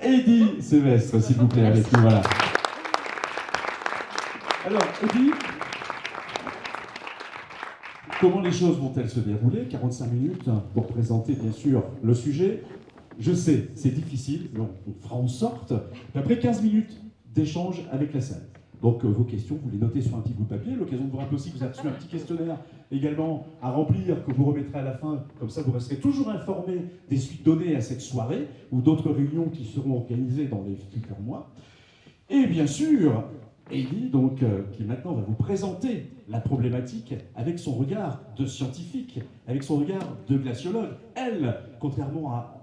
Eddy Sevestre, s'il vous plaît, avec nous, voilà. Alors, Eddy, comment les choses vont-elles se dérouler? 45 minutes pour présenter, bien sûr, le sujet. Je sais, c'est difficile, mais on fera en sorte. Après 15 minutes d'échange avec la salle. Donc vos questions, vous les notez sur un petit bout de papier. L'occasion de vous rappeler aussi que vous avez reçu un petit questionnaire également à remplir, que vous remettrez à la fin. Comme ça, vous resterez toujours informé des suites données à cette soirée ou d'autres réunions qui seront organisées dans les futurs mois. Et bien sûr, Eddy, donc, qui maintenant va vous présenter la problématique avec son regard de scientifique, avec son regard de glaciologue. Elle, contrairement à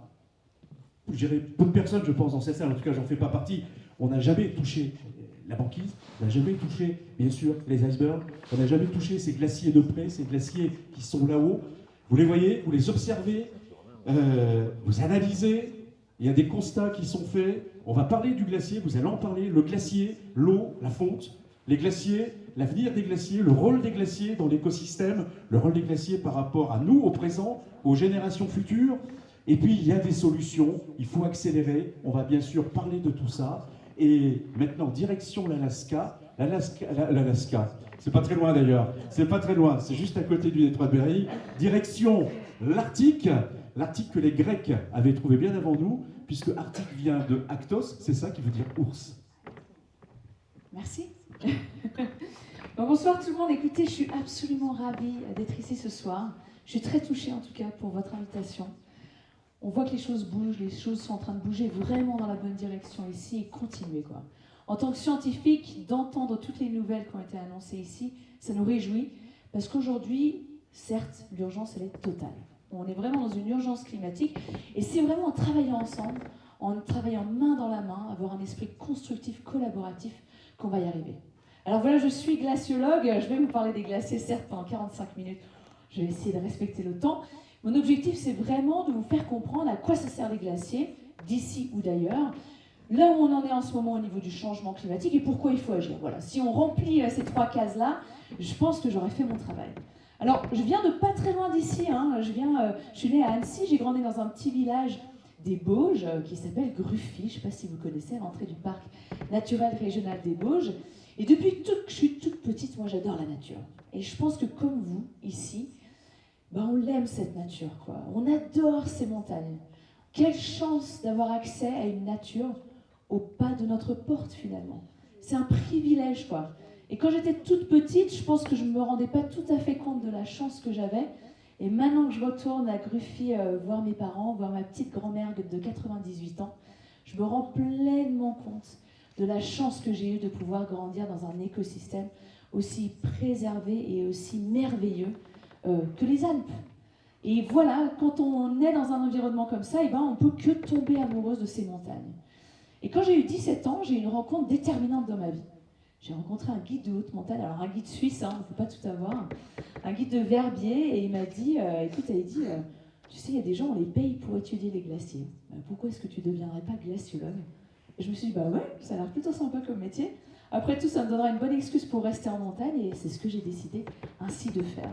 je dirais, peu de personnes, je pense, dans cette salle, en tout cas, j'en fais pas partie, on n'a jamais touché la banquise, on n'a jamais touché, bien sûr, les icebergs, on n'a jamais touché ces glaciers de près, ces glaciers qui sont là-haut. Vous les voyez, vous les observez, vous analysez, il y a des constats qui sont faits. On va parler du glacier, vous allez en parler, le glacier, l'eau, la fonte, les glaciers, l'avenir des glaciers, le rôle des glaciers dans l'écosystème, le rôle des glaciers par rapport à nous, au présent, aux générations futures. Et puis, il y a des solutions, il faut accélérer, on va bien sûr parler de tout ça. Et maintenant, direction l'Alaska. L'Alaska, c'est pas très loin d'ailleurs, c'est pas très loin, c'est juste à côté du détroit de Bering. Direction l'Arctique, l'Arctique que les Grecs avaient trouvé bien avant nous, puisque Arctique vient de Actos, c'est ça qui veut dire ours. Merci. Bon, bonsoir tout le monde, écoutez, je suis absolument ravie d'être ici ce soir. Je suis très touchée en tout cas pour votre invitation. On voit que les choses bougent, les choses sont en train de bouger vraiment dans la bonne direction ici et continuer quoi. En tant que scientifique, d'entendre toutes les nouvelles qui ont été annoncées ici, ça nous réjouit parce qu'aujourd'hui, certes, l'urgence elle est totale. On est vraiment dans une urgence climatique et c'est vraiment en travaillant ensemble, en travaillant main dans la main, avoir un esprit constructif, collaboratif, qu'on va y arriver. Alors voilà, je suis glaciologue, je vais vous parler des glaciers certes pendant 45 minutes, je vais essayer de respecter le temps. Mon objectif, c'est vraiment de vous faire comprendre à quoi ça sert les glaciers, d'ici ou d'ailleurs, là où on en est en ce moment au niveau du changement climatique et pourquoi il faut agir. Voilà, si on remplit ces 3 cases-là, je pense que j'aurai fait mon travail. Alors, je viens de pas très loin d'ici, hein. Je suis née à Annecy, j'ai grandi dans un petit village des Bauges qui s'appelle Gruffy, je ne sais pas si vous connaissez, l'entrée du parc naturel régional des Bauges. Et depuis que je suis toute petite, moi j'adore la nature. Et je pense que comme vous, ici, ben on l'aime cette nature, quoi. On adore ces montagnes. Quelle chance d'avoir accès à une nature au pas de notre porte, finalement. C'est un privilège, quoi. Et quand j'étais toute petite, je pense que je ne me rendais pas tout à fait compte de la chance que j'avais. Et maintenant que je retourne à Gruffy voir mes parents, voir ma petite grand-mère de 98 ans, je me rends pleinement compte de la chance que j'ai eue de pouvoir grandir dans un écosystème aussi préservé et aussi merveilleux que les Alpes. Et voilà, quand on est dans un environnement comme ça, on ne peut que tomber amoureuse de ces montagnes. Et quand j'ai eu 17 ans, j'ai eu une rencontre déterminante dans ma vie. J'ai rencontré un guide de haute montagne, alors un guide suisse, on ne peut pas tout avoir, un guide de Verbier, et il m'a dit, écoute Heidi, tu sais, il y a des gens, on les paye pour étudier les glaciers. Pourquoi est-ce que tu ne deviendrais pas glaciologue? Et je me suis dit, bah ouais, ça a l'air plutôt sympa comme métier. Après tout, ça me donnera une bonne excuse pour rester en montagne, et c'est ce que j'ai décidé ainsi de faire.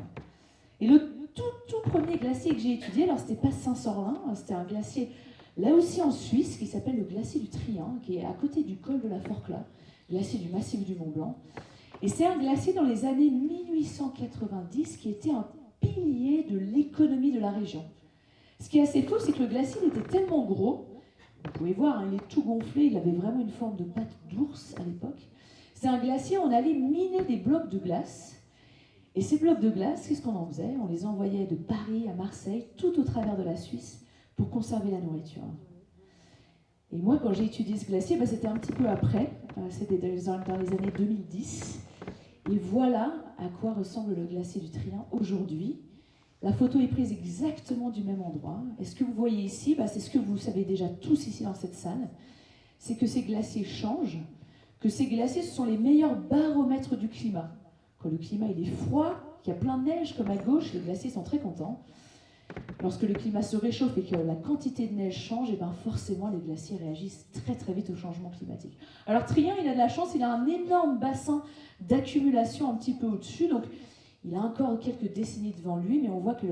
Et le tout premier glacier que j'ai étudié, alors c'était pas Saint-Sorlin, c'était un glacier là aussi en Suisse qui s'appelle le glacier du Trian, qui est à côté du col de la Forclaz, glacier du massif du Mont-Blanc. Et c'est un glacier dans les années 1890 qui était un pilier de l'économie de la région. Ce qui est assez fou, c'est que le glacier il était tellement gros, vous pouvez voir, il est tout gonflé, il avait vraiment une forme de patte d'ours à l'époque. C'est un glacier où on allait miner des blocs de glace. Et ces blocs de glace, qu'est-ce qu'on en faisait? On les envoyait de Paris à Marseille, tout au travers de la Suisse, pour conserver la nourriture. Et moi, quand j'ai étudié ce glacier, c'était un petit peu après, c'était dans les années 2010. Et voilà à quoi ressemble le glacier du Trian aujourd'hui. La photo est prise exactement du même endroit. Et ce que vous voyez ici, c'est ce que vous savez déjà tous ici dans cette salle, c'est que ces glaciers changent, que ces glaciers, ce sont les meilleurs baromètres du climat. Quand le climat il est froid, qu'il y a plein de neige comme à gauche, les glaciers sont très contents. Lorsque le climat se réchauffe et que la quantité de neige change, forcément les glaciers réagissent très très vite au changement climatique. Alors Trian, il a de la chance, il a un énorme bassin d'accumulation un petit peu au-dessus, donc il a encore quelques décennies devant lui, mais on voit que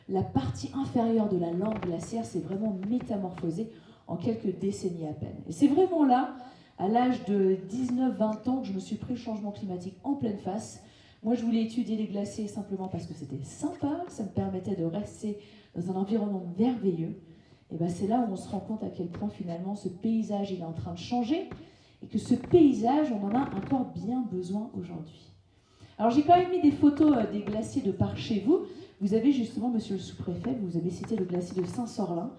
la partie inférieure de la langue glaciaire s'est vraiment métamorphosée en quelques décennies à peine. Et c'est vraiment là, à l'âge de 19-20 ans, que je me suis pris le changement climatique en pleine face. Moi, je voulais étudier les glaciers simplement parce que c'était sympa, ça me permettait de rester dans un environnement merveilleux. Et bien c'est là où on se rend compte à quel point finalement ce paysage il est en train de changer et que ce paysage, on en a encore bien besoin aujourd'hui. Alors j'ai quand même mis des photos des glaciers de par chez vous. Vous avez justement, monsieur le sous-préfet, vous avez cité le glacier de Saint-Sorlin.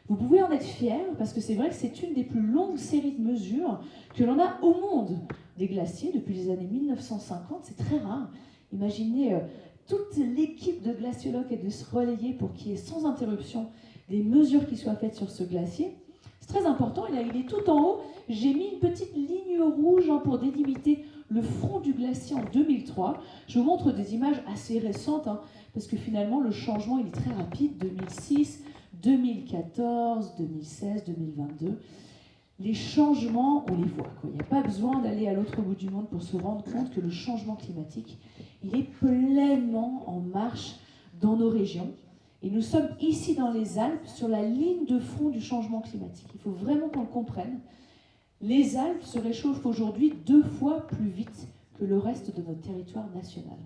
Vous pouvez en être fier parce que c'est vrai que c'est une des plus longues séries de mesures que l'on a au monde des glaciers depuis les années 1950. C'est très rare. Imaginez toute l'équipe de glaciologues et de se relayer pour qu'il y ait sans interruption des mesures qui soient faites sur ce glacier. C'est très important, il est tout en haut. J'ai mis une petite ligne rouge pour délimiter le front du glacier en 2003. Je vous montre des images assez récentes, parce que finalement le changement il est très rapide, 2006, 2014, 2016, 2022. Les changements, on les voit. Il n'y a pas besoin d'aller à l'autre bout du monde pour se rendre compte que le changement climatique, il est pleinement en marche dans nos régions. Et nous sommes ici dans les Alpes, sur la ligne de front du changement climatique. Il faut vraiment qu'on le comprenne. Les Alpes se réchauffent aujourd'hui 2 fois plus vite que le reste de notre territoire national.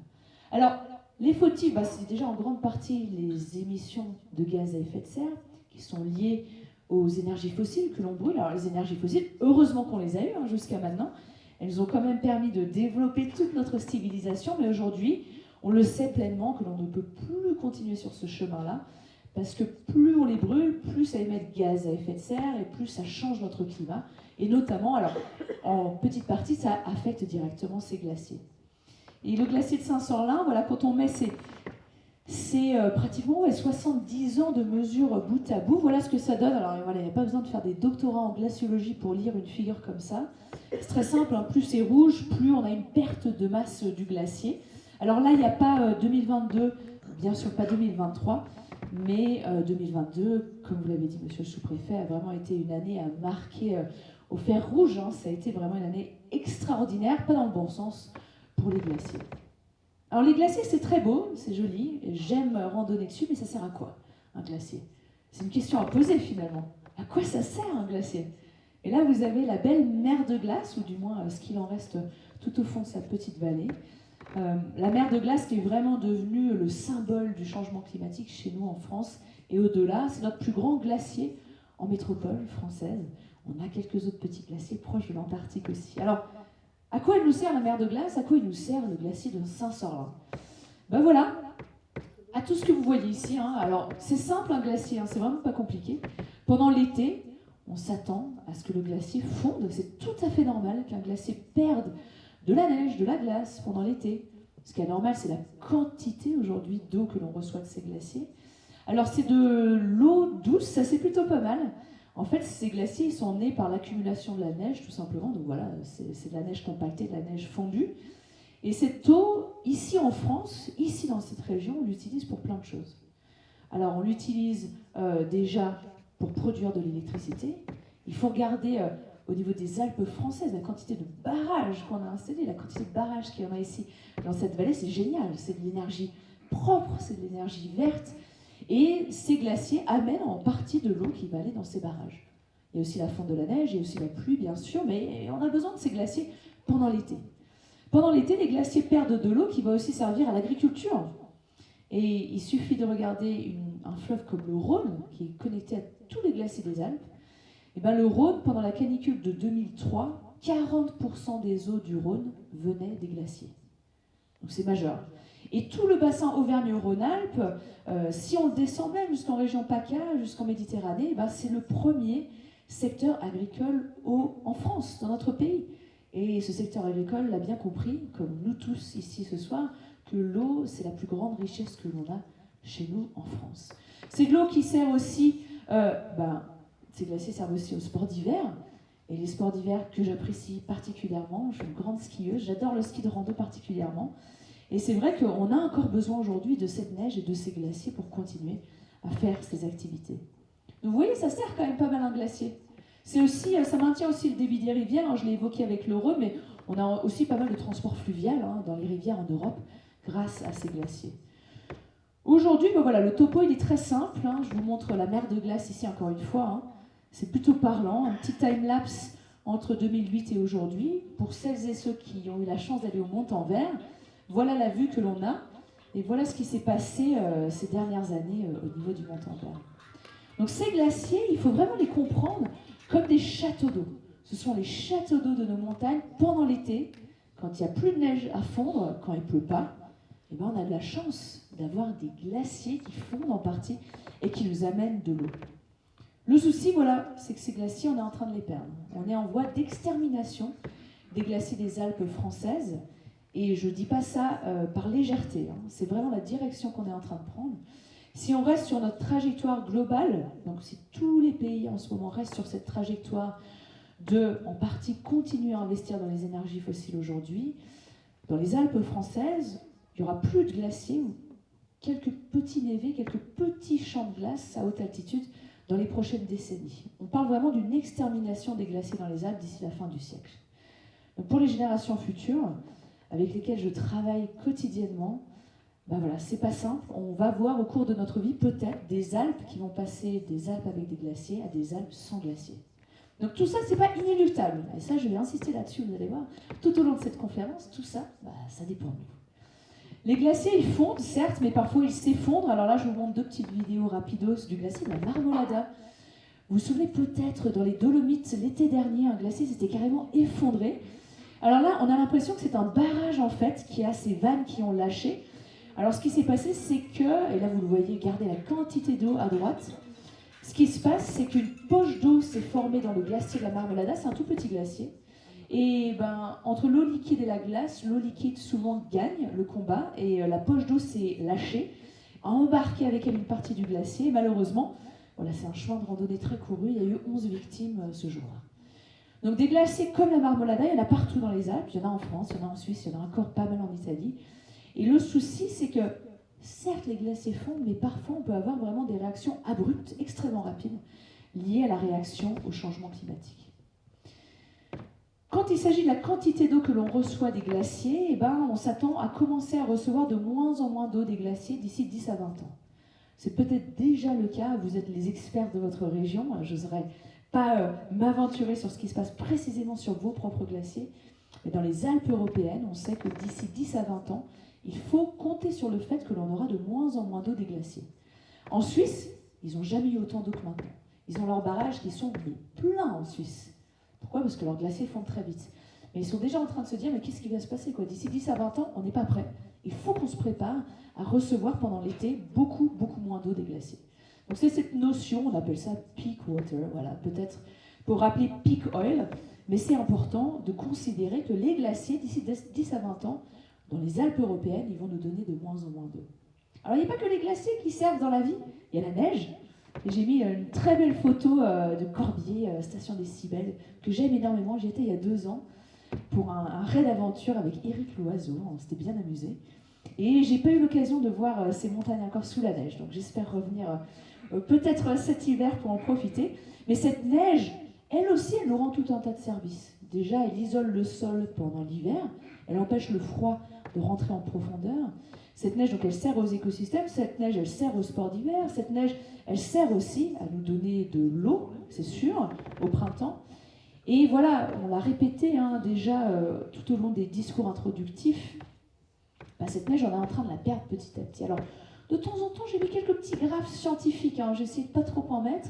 Alors, les fautifs, c'est déjà en grande partie les émissions de gaz à effet de serre qui sont liées aux énergies fossiles que l'on brûle. Alors les énergies fossiles, heureusement qu'on les a eues jusqu'à maintenant. Elles ont quand même permis de développer toute notre civilisation, mais aujourd'hui, on le sait pleinement que l'on ne peut plus continuer sur ce chemin-là, parce que plus on les brûle, plus ça émet de gaz à effet de serre et plus ça change notre climat. Et notamment, alors en petite partie, ça affecte directement ces glaciers. Et le glacier de Saint-Sorlin, voilà, quand on met c'est pratiquement 70 ans de mesures bout à bout. Voilà ce que ça donne. Alors voilà, il n'y a pas besoin de faire des doctorats en glaciologie pour lire une figure comme ça. C'est très simple, plus c'est rouge, plus on a une perte de masse du glacier. Alors là, il n'y a pas 2022, bien sûr pas 2023, mais 2022, comme vous l'avez dit, monsieur le sous-préfet, a vraiment été une année à marquer au fer rouge. Ça a été vraiment une année extraordinaire, pas dans le bon sens, pour les glaciers. Alors les glaciers, c'est très beau, c'est joli, j'aime randonner dessus, mais ça sert à quoi, un glacier? C'est une question à poser finalement. À quoi ça sert un glacier? Et là, vous avez la belle mer de glace, ou du moins ce qu'il en reste tout au fond de cette petite vallée. La mer de glace qui est vraiment devenue le symbole du changement climatique chez nous en France, et au-delà, c'est notre plus grand glacier en métropole française. On a quelques autres petits glaciers proches de l'Antarctique aussi. Alors, à quoi il nous sert la mer de glace? À quoi il nous sert le glacier de Saint-Sorlin? Ben voilà, à tout ce que vous voyez ici. Alors, c'est simple un glacier, c'est vraiment pas compliqué. Pendant l'été, on s'attend à ce que le glacier fonde. C'est tout à fait normal qu'un glacier perde de la neige, de la glace pendant l'été. Ce qui est normal, c'est la quantité aujourd'hui d'eau que l'on reçoit de ces glaciers. Alors, c'est de l'eau douce, ça c'est plutôt pas mal. En fait, ces glaciers ils sont nés par l'accumulation de la neige, tout simplement. Donc voilà, c'est de la neige compactée, de la neige fondue. Et cette eau, ici en France, ici dans cette région, on l'utilise pour plein de choses. Alors, on l'utilise déjà pour produire de l'électricité. Il faut regarder au niveau des Alpes françaises la quantité de barrages qu'on a installés, la quantité de barrages qu'il y en a ici dans cette vallée. C'est génial, c'est de l'énergie propre, c'est de l'énergie verte. Et ces glaciers amènent en partie de l'eau qui va aller dans ces barrages. Il y a aussi la fonte de la neige, il y a aussi la pluie, bien sûr, mais on a besoin de ces glaciers pendant l'été. Pendant l'été, les glaciers perdent de l'eau qui va aussi servir à l'agriculture. Et il suffit de regarder un fleuve comme le Rhône, qui est connecté à tous les glaciers des Alpes. Et bien le Rhône, pendant la canicule de 2003, 40% des eaux du Rhône venaient des glaciers. Donc c'est majeur. Et tout le bassin Auvergne-Rhône-Alpes, si on le descend même jusqu'en région PACA, jusqu'en Méditerranée, c'est le premier secteur agricole en France, dans notre pays. Et ce secteur agricole l'a bien compris, comme nous tous ici ce soir, que l'eau, c'est la plus grande richesse que l'on a chez nous en France. C'est de l'eau qui sert aussi, ces glaciers servent aussi aux sports d'hiver. Et les sports d'hiver que j'apprécie particulièrement, je suis une grande skieuse, j'adore le ski de rando particulièrement. Et c'est vrai qu'on a encore besoin aujourd'hui de cette neige et de ces glaciers pour continuer à faire ces activités. Donc vous voyez, ça sert quand même pas mal un glacier. C'est aussi, ça maintient aussi le débit des rivières, je l'ai évoqué avec le Rhône, mais on a aussi pas mal de transport fluvial dans les rivières en Europe grâce à ces glaciers. Aujourd'hui, voilà, le topo il est très simple, je vous montre la mer de glace ici encore une fois. C'est plutôt parlant, un petit time-lapse entre 2008 et aujourd'hui. Pour celles et ceux qui ont eu la chance d'aller au Montanvert, voilà la vue que l'on a, et voilà ce qui s'est passé ces dernières années au niveau du Montanvert. Donc ces glaciers, il faut vraiment les comprendre comme des châteaux d'eau. Ce sont les châteaux d'eau de nos montagnes pendant l'été, quand il n'y a plus de neige à fondre, quand il ne pleut pas. Eh ben, on a de la chance d'avoir des glaciers qui fondent en partie et qui nous amènent de l'eau. Le souci, voilà, c'est que ces glaciers, on est en train de les perdre. On est en voie d'extermination des glaciers des Alpes françaises. Et je ne dis pas ça par légèreté, hein. C'est vraiment la direction qu'on est en train de prendre. Si on reste sur notre trajectoire globale, donc si tous les pays en ce moment restent sur cette trajectoire de, en partie, continuer à investir dans les énergies fossiles aujourd'hui, dans les Alpes françaises, il n'y aura plus de glaciers ou quelques petits névés, quelques petits champs de glace à haute altitude dans les prochaines décennies. On parle vraiment d'une extermination des glaciers dans les Alpes d'ici la fin du siècle. Donc pour les générations futures, avec lesquelles je travaille quotidiennement, ben voilà, c'est pas simple. On va voir au cours de notre vie peut-être des Alpes qui vont passer des Alpes avec des glaciers à des Alpes sans glaciers. Donc tout ça, c'est pas inéluctable. Et ça, je vais insister là-dessus, vous allez voir. Tout au long de cette conférence, tout ça, ça dépend de nous. Les glaciers, ils fondent, certes, mais parfois ils s'effondrent. Alors là, je vous montre deux petites vidéos rapidos du glacier de la Marmolada. Vous vous souvenez peut-être, dans les Dolomites, l'été dernier, un glacier s'était carrément effondré. Alors là, on a l'impression que c'est un barrage, en fait, qui a ces vannes qui ont lâché. Alors ce qui s'est passé, c'est que, et là vous le voyez, regardez la quantité d'eau à droite. Ce qui se passe, c'est qu'une poche d'eau s'est formée dans le glacier de la Marmolada. C'est un tout petit glacier. Et entre l'eau liquide et la glace, l'eau liquide souvent gagne le combat et la poche d'eau s'est lâchée, a embarqué avec elle une partie du glacier. Et malheureusement, voilà, c'est un chemin de randonnée très couru, il y a eu 11 victimes ce jour-là. Donc des glaciers comme la Marmolada, il y en a partout dans les Alpes, il y en a en France, il y en a en Suisse, il y en a encore pas mal en Italie. Et le souci, c'est que certes les glaciers fondent, mais parfois on peut avoir vraiment des réactions abruptes, extrêmement rapides, liées à la réaction au changement climatique. Quand il s'agit de la quantité d'eau que l'on reçoit des glaciers, on s'attend à commencer à recevoir de moins en moins d'eau des glaciers d'ici 10 à 20 ans. C'est peut-être déjà le cas, vous êtes les experts de votre région, je n'oserais pas m'aventurer sur ce qui se passe précisément sur vos propres glaciers, mais dans les Alpes européennes, on sait que d'ici 10 à 20 ans, il faut compter sur le fait que l'on aura de moins en moins d'eau des glaciers. En Suisse, ils n'ont jamais eu autant d'eau que maintenant. Ils ont leurs barrages qui sont pleins en Suisse. Pourquoi ? Parce que leurs glaciers fondent très vite. Mais ils sont déjà en train de se dire, mais qu'est-ce qui va se passer quoi ? D'ici 10 à 20 ans, on n'est pas prêt. Il faut qu'on se prépare à recevoir pendant l'été beaucoup moins d'eau des glaciers. Donc c'est cette notion, on appelle ça peak water, voilà, peut-être pour rappeler peak oil, mais c'est important de considérer que les glaciers, d'ici 10 à 20 ans, dans les Alpes européennes, ils vont nous donner de moins en moins d'eau. Alors il n'y a pas que les glaciers qui servent dans la vie, il y a la neige. Et j'ai mis une très belle photo de Corbier, station des Cybèles, que j'aime énormément. J'y étais il y a 2 ans pour un raid d'aventure avec Éric Loiseau. On s'était bien amusé. Et j'ai pas eu l'occasion de voir ces montagnes encore sous la neige. Donc j'espère revenir peut-être cet hiver pour en profiter. Mais cette neige, elle aussi, elle nous rend tout un tas de services. Déjà, elle isole le sol pendant l'hiver. Elle empêche le froid de rentrer en profondeur. Cette neige, donc, elle sert aux écosystèmes, cette neige, elle sert aux sports d'hiver, cette neige, elle sert aussi à nous donner de l'eau, c'est sûr, au printemps. Et voilà, on l'a répété déjà tout au long des discours introductifs, cette neige, on est en train de la perdre petit à petit. Alors, de temps en temps, j'ai mis quelques petits graphes scientifiques, j'ai essayé de pas trop en mettre,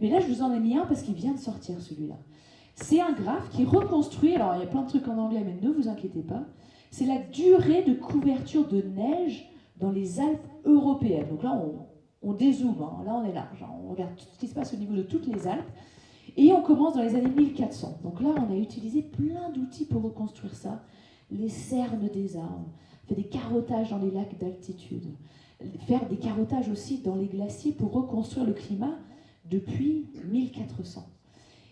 mais là, je vous en ai mis un parce qu'il vient de sortir, celui-là. C'est un graphe qui reconstruit, alors il y a plein de trucs en anglais, mais ne vous inquiétez pas, c'est la durée de couverture de neige dans les Alpes européennes. Donc là, on dézoome, là on est large, on regarde tout ce qui se passe au niveau de toutes les Alpes, et on commence dans les années 1400. Donc là, on a utilisé plein d'outils pour reconstruire ça, les cernes des arbres, faire des carottages dans les lacs d'altitude, faire des carottages aussi dans les glaciers pour reconstruire le climat depuis 1400.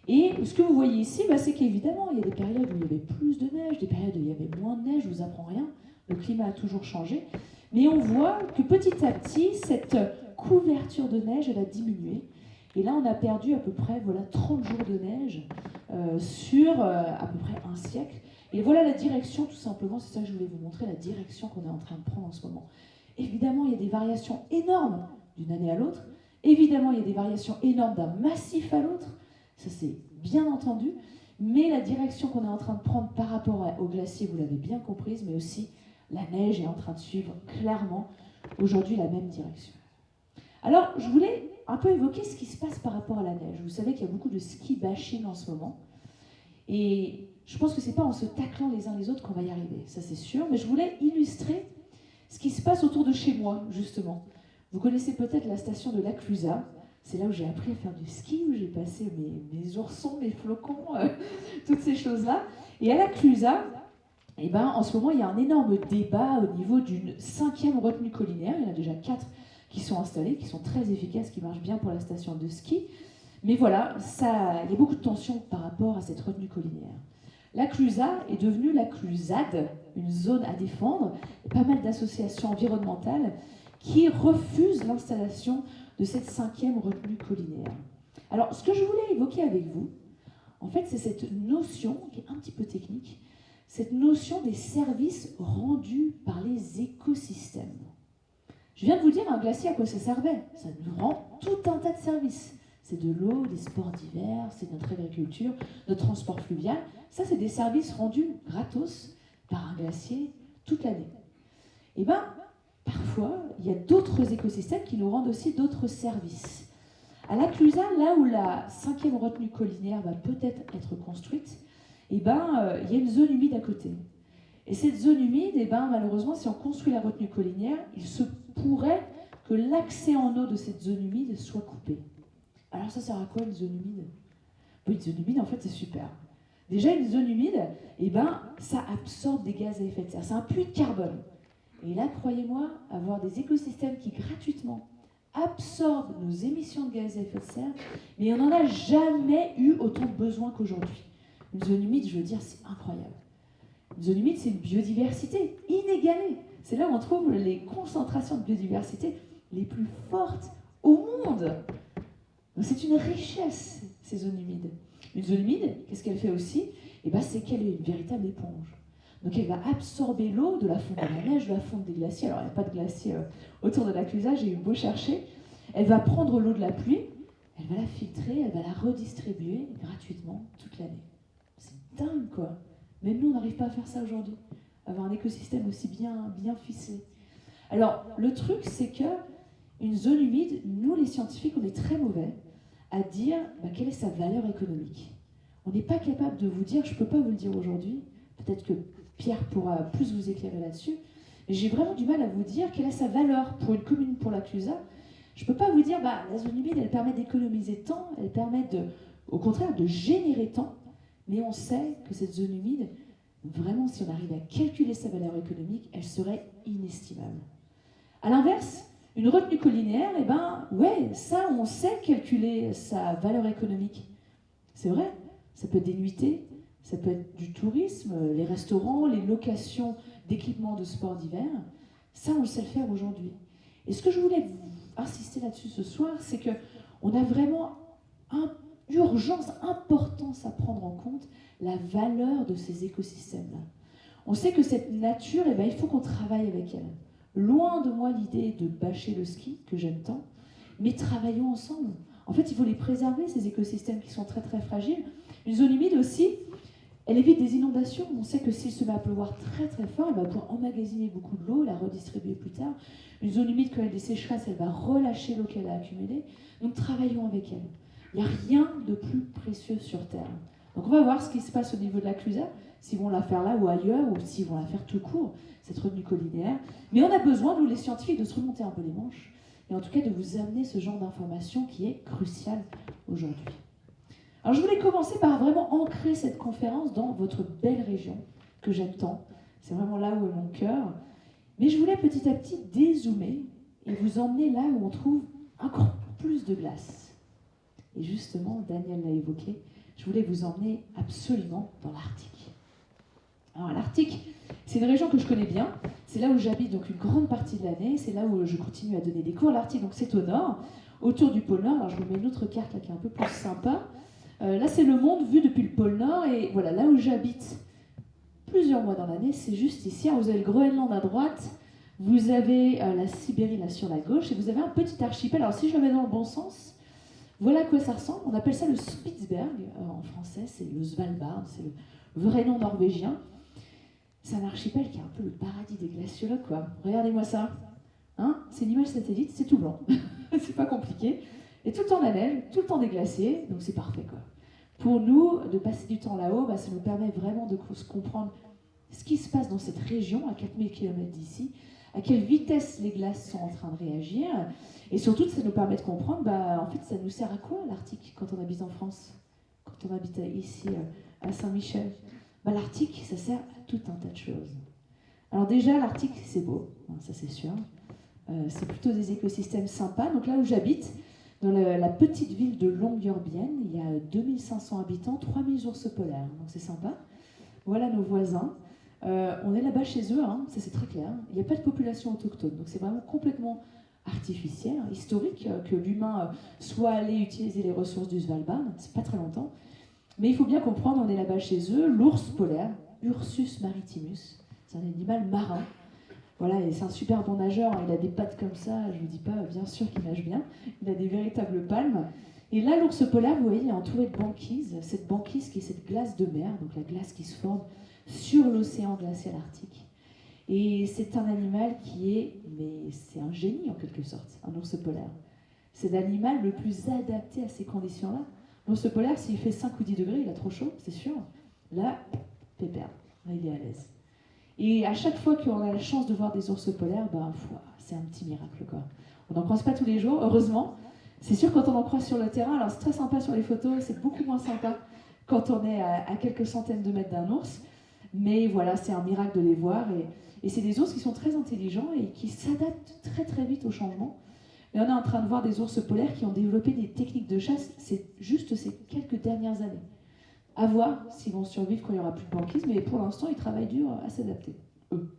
Et ce que vous voyez ici, c'est qu'évidemment, il y a des périodes où il y avait plus de neige, des périodes où il y avait moins de neige, je ne vous apprends rien, le climat a toujours changé, mais on voit que petit à petit, cette couverture de neige, elle a diminué, et là, on a perdu à peu près 30 jours de neige sur à peu près un siècle, et voilà la direction, tout simplement, c'est ça que je voulais vous montrer, la direction qu'on est en train de prendre en ce moment. Évidemment, il y a des variations énormes d'une année à l'autre, évidemment, il y a des variations énormes d'un massif à l'autre. Ça c'est bien entendu, mais la direction qu'on est en train de prendre par rapport au glacier, vous l'avez bien comprise, mais aussi la neige est en train de suivre clairement aujourd'hui la même direction. Alors, je voulais un peu évoquer ce qui se passe par rapport à la neige. Vous savez qu'il y a beaucoup de ski bashing en ce moment. Et je pense que ce n'est pas en se taclant les uns les autres qu'on va y arriver, ça c'est sûr. Mais je voulais illustrer ce qui se passe autour de chez moi, justement. Vous connaissez peut-être la station de La Clusaz. C'est là où j'ai appris à faire du ski, où j'ai passé mes oursons, mes flocons, toutes ces choses-là. Et à La Clusaz, eh ben, en ce moment, il y a un énorme débat au niveau d'une 5e retenue collinaire. Il y en a déjà 4 qui sont installées, qui sont très efficaces, qui marchent bien pour la station de ski. Mais voilà, il y a beaucoup de tensions par rapport à cette retenue collinaire. La Clusaz est devenue la Clusade, une zone à défendre, et pas mal d'associations environnementales qui refusent l'installation de cette 5e retenue collinaire. Alors, ce que je voulais évoquer avec vous, en fait, c'est cette notion, qui est un petit peu technique, cette notion des services rendus par les écosystèmes. Je viens de vous dire un glacier à quoi ça servait. Ça nous rend tout un tas de services. C'est de l'eau, des sports d'hiver, c'est notre agriculture, notre transport fluvial. Ça, c'est des services rendus gratos par un glacier toute l'année. Et bien, parfois, il y a d'autres écosystèmes qui nous rendent aussi d'autres services. À La Clusaz, là où la 5e retenue collinaire va peut-être être construite, il y a une zone humide à côté. Et cette zone humide, malheureusement, si on construit la retenue collinaire, il se pourrait que l'accès en eau de cette zone humide soit coupé. Alors ça sert à quoi une zone humide ? Une zone humide, en fait, c'est super. Déjà, une zone humide, ça absorbe des gaz à effet de serre. C'est un puits de carbone. Et là, croyez-moi, avoir des écosystèmes qui gratuitement absorbent nos émissions de gaz à effet de serre, mais on n'en a jamais eu autant besoin qu'aujourd'hui. Une zone humide, je veux dire, c'est incroyable. Une zone humide, c'est une biodiversité inégalée. C'est là où on trouve les concentrations de biodiversité les plus fortes au monde. Donc c'est une richesse, ces zones humides. Une zone humide, qu'est-ce qu'elle fait aussi ? C'est qu'elle est une véritable éponge. Donc elle va absorber l'eau de la fonte de la neige, de la fonte des glaciers. Alors il n'y a pas de glacier autour de La Clusaz, j'ai eu beau chercher. Elle va prendre l'eau de la pluie, elle va la filtrer, elle va la redistribuer gratuitement toute l'année. C'est dingue, quoi. Même nous, on n'arrive pas à faire ça aujourd'hui. Avoir un écosystème aussi bien ficelé. Alors, le truc, c'est que une zone humide, nous, les scientifiques, on est très mauvais à dire quelle est sa valeur économique. On n'est pas capable de vous dire, je ne peux pas vous le dire aujourd'hui, peut-être que Pierre pourra plus vous éclairer là-dessus, mais j'ai vraiment du mal à vous dire quelle est sa valeur pour une commune, pour La Clusaz. Je ne peux pas vous dire, la zone humide, elle permet d'économiser temps, elle permet au contraire de générer temps, mais on sait que cette zone humide, vraiment, si on arrive à calculer sa valeur économique, elle serait inestimable. À l'inverse, une retenue collinaire, ça, on sait calculer sa valeur économique. C'est vrai, ça peut être des nuitées, ça peut être du tourisme, les restaurants, les locations d'équipements de sport d'hiver. Ça, on le sait le faire aujourd'hui. Et ce que je voulais insister là-dessus ce soir, c'est qu'on a vraiment urgence, importance à prendre en compte la valeur de ces écosystèmes-là. On sait que cette nature, il faut qu'on travaille avec elle. Loin de moi l'idée de bâcher le ski, que j'aime tant, mais travaillons ensemble. En fait, il faut les préserver, ces écosystèmes qui sont très très fragiles. Une zone humide aussi, elle évite des inondations. On sait que s'il se met à pleuvoir très très fort, elle va pouvoir emmagasiner beaucoup de l'eau, la redistribuer plus tard. Une zone humide, quand il y a des sécheresses, elle va relâcher l'eau qu'elle a accumulée. Donc travaillons avec elle. Il n'y a rien de plus précieux sur Terre. Donc on va voir ce qui se passe au niveau de La Clusaz, s'ils vont la faire là ou ailleurs, ou s'ils vont la faire tout court, cette retenue collinaire. Mais on a besoin, nous les scientifiques, de se remonter un peu les manches, et en tout cas de vous amener ce genre d'information qui est crucial aujourd'hui. Alors je voulais commencer par vraiment ancrer cette conférence dans votre belle région, que j'aime tant. C'est vraiment là où est mon cœur. Mais je voulais petit à petit dézoomer et vous emmener là où on trouve encore plus de glace. Et justement, Daniel l'a évoqué, je voulais vous emmener absolument dans l'Arctique. Alors l'Arctique, c'est une région que je connais bien. C'est là où j'habite donc une grande partie de l'année. C'est là où je continue à donner des cours. L'Arctique, donc c'est au nord, autour du pôle Nord. Alors je vous mets une autre carte là qui est un peu plus sympa. Là, c'est le monde vu depuis le pôle Nord. Et voilà, là où j'habite plusieurs mois dans l'année, c'est juste ici. Alors, vous avez le Groenland à droite. Vous avez la Sibérie là sur la gauche. Et vous avez un petit archipel. Alors si je le mets dans le bon sens, Voilà à quoi ça ressemble. On appelle ça le Spitsberg. En français, c'est le Svalbard, c'est le vrai nom norvégien. C'est un archipel qui est un peu le paradis des glaciologues, quoi. Regardez-moi ça. Hein, c'est une image satellite, c'est tout blanc. C'est pas compliqué. Et tout le temps la neige, tout le temps des glaciers, donc c'est parfait, quoi. Pour nous, de passer du temps là-haut, ça nous permet vraiment de comprendre ce qui se passe dans cette région, à 4000 km d'ici, à quelle vitesse les glaces sont en train de réagir, et surtout, ça nous permet de comprendre, en fait, ça nous sert à quoi l'Arctique quand on habite en France, quand on habite ici à Saint-Michel? L'Arctique, ça sert à tout un tas de choses. Alors déjà, l'Arctique, c'est beau, ça c'est sûr. C'est plutôt des écosystèmes sympas. Donc là où j'habite, dans la petite ville de Longyearbyen, il y a 2500 habitants, 3000 ours polaires, donc c'est sympa. Voilà nos voisins. On est là-bas chez eux, ça c'est très clair. Il n'y a pas de population autochtone, donc c'est vraiment complètement artificiel, historique, que l'humain soit allé utiliser les ressources du Svalbard, c'est pas très longtemps. Mais il faut bien comprendre, on est là-bas chez eux, l'ours polaire, Ursus maritimus, c'est un animal marin. Voilà, et c'est un super bon nageur, il a des pattes comme ça, je ne vous dis pas, bien sûr qu'il nage bien, il a des véritables palmes. Et là, l'ours polaire, vous voyez, il est entouré de banquise, cette banquise qui est cette glace de mer, donc la glace qui se forme sur l'océan glacial arctique. Et c'est un animal mais c'est un génie en quelque sorte, un ours polaire. C'est l'animal le plus adapté à ces conditions-là. L'ours polaire, s'il fait 5 ou 10 degrés, il a trop chaud, c'est sûr. Là, pépère, là, il est à l'aise. Et à chaque fois qu'on a la chance de voir des ours polaires, c'est un petit miracle, quoi. On n'en croise pas tous les jours, heureusement. C'est sûr, quand on en croise sur le terrain, alors c'est très sympa sur les photos, c'est beaucoup moins sympa quand on est à quelques centaines de mètres d'un ours. Mais voilà, c'est un miracle de les voir. Et c'est des ours qui sont très intelligents et qui s'adaptent très très vite au changement. Et on est en train de voir des ours polaires qui ont développé des techniques de chasse, c'est juste ces quelques dernières années. À voir s'ils vont survivre quand il n'y aura plus de banquise, mais pour l'instant, ils travaillent dur à s'adapter. Eux,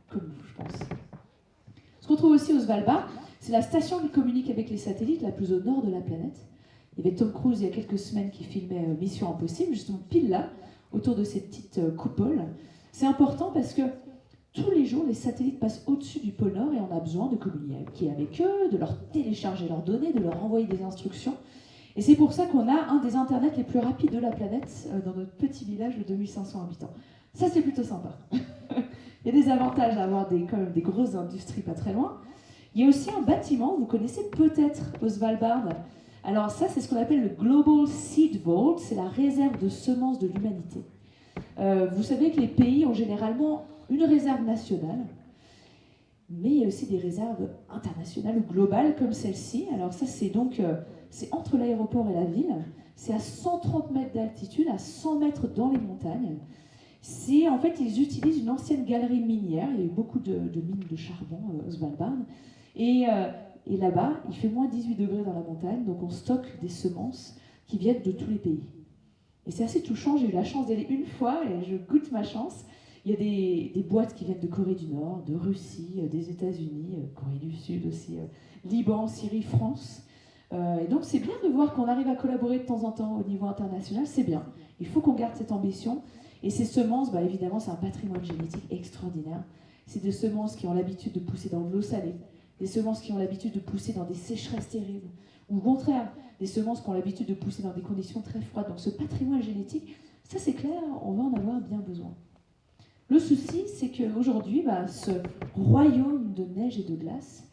comme nous, je pense. Ce qu'on trouve aussi au Svalbard, c'est la station qui communique avec les satellites la plus au nord de la planète. Il y avait Tom Cruise il y a quelques semaines qui filmait Mission Impossible, justement pile là, autour de ces petites coupoles. C'est important parce que tous les jours, les satellites passent au-dessus du pôle Nord et on a besoin de communiquer avec eux, de leur télécharger leurs données, de leur envoyer des instructions. Et c'est pour ça qu'on a un des internets les plus rapides de la planète dans notre petit village de 2500 habitants. Ça, c'est plutôt sympa. Il y a des avantages à avoir quand même des grosses industries pas très loin. Il y a aussi un bâtiment, vous connaissez peut-être au Svalbard. Alors ça, c'est ce qu'on appelle le Global Seed Vault, c'est la réserve de semences de l'humanité. Vous savez que les pays ont généralement une réserve nationale, mais il y a aussi des réserves internationales ou globales comme celle-ci. Alors ça, c'est donc c'est entre l'aéroport et la ville. C'est à 130 mètres d'altitude, à 100 mètres dans les montagnes. En fait, ils utilisent une ancienne galerie minière. Il y a eu beaucoup de mines de charbon au Svalbard. Et là-bas, il fait moins 18 degrés dans la montagne, donc on stocke des semences qui viennent de tous les pays. Et c'est assez touchant, j'ai eu la chance d'aller une fois et je goûte ma chance. Il y a des boîtes qui viennent de Corée du Nord, de Russie, des États-Unis, Corée du Sud aussi, Liban, Syrie, France. Et donc c'est bien de voir qu'on arrive à collaborer de temps en temps au niveau international, c'est bien. Il faut qu'on garde cette ambition. Et ces semences, évidemment, c'est un patrimoine génétique extraordinaire. C'est des semences qui ont l'habitude de pousser dans de l'eau salée, des semences qui ont l'habitude de pousser dans des sécheresses terribles, ou au contraire, des semences qui ont l'habitude de pousser dans des conditions très froides. Donc ce patrimoine génétique, ça c'est clair, on va en avoir bien besoin. Le souci, c'est qu'aujourd'hui, ce royaume de neige et de glace,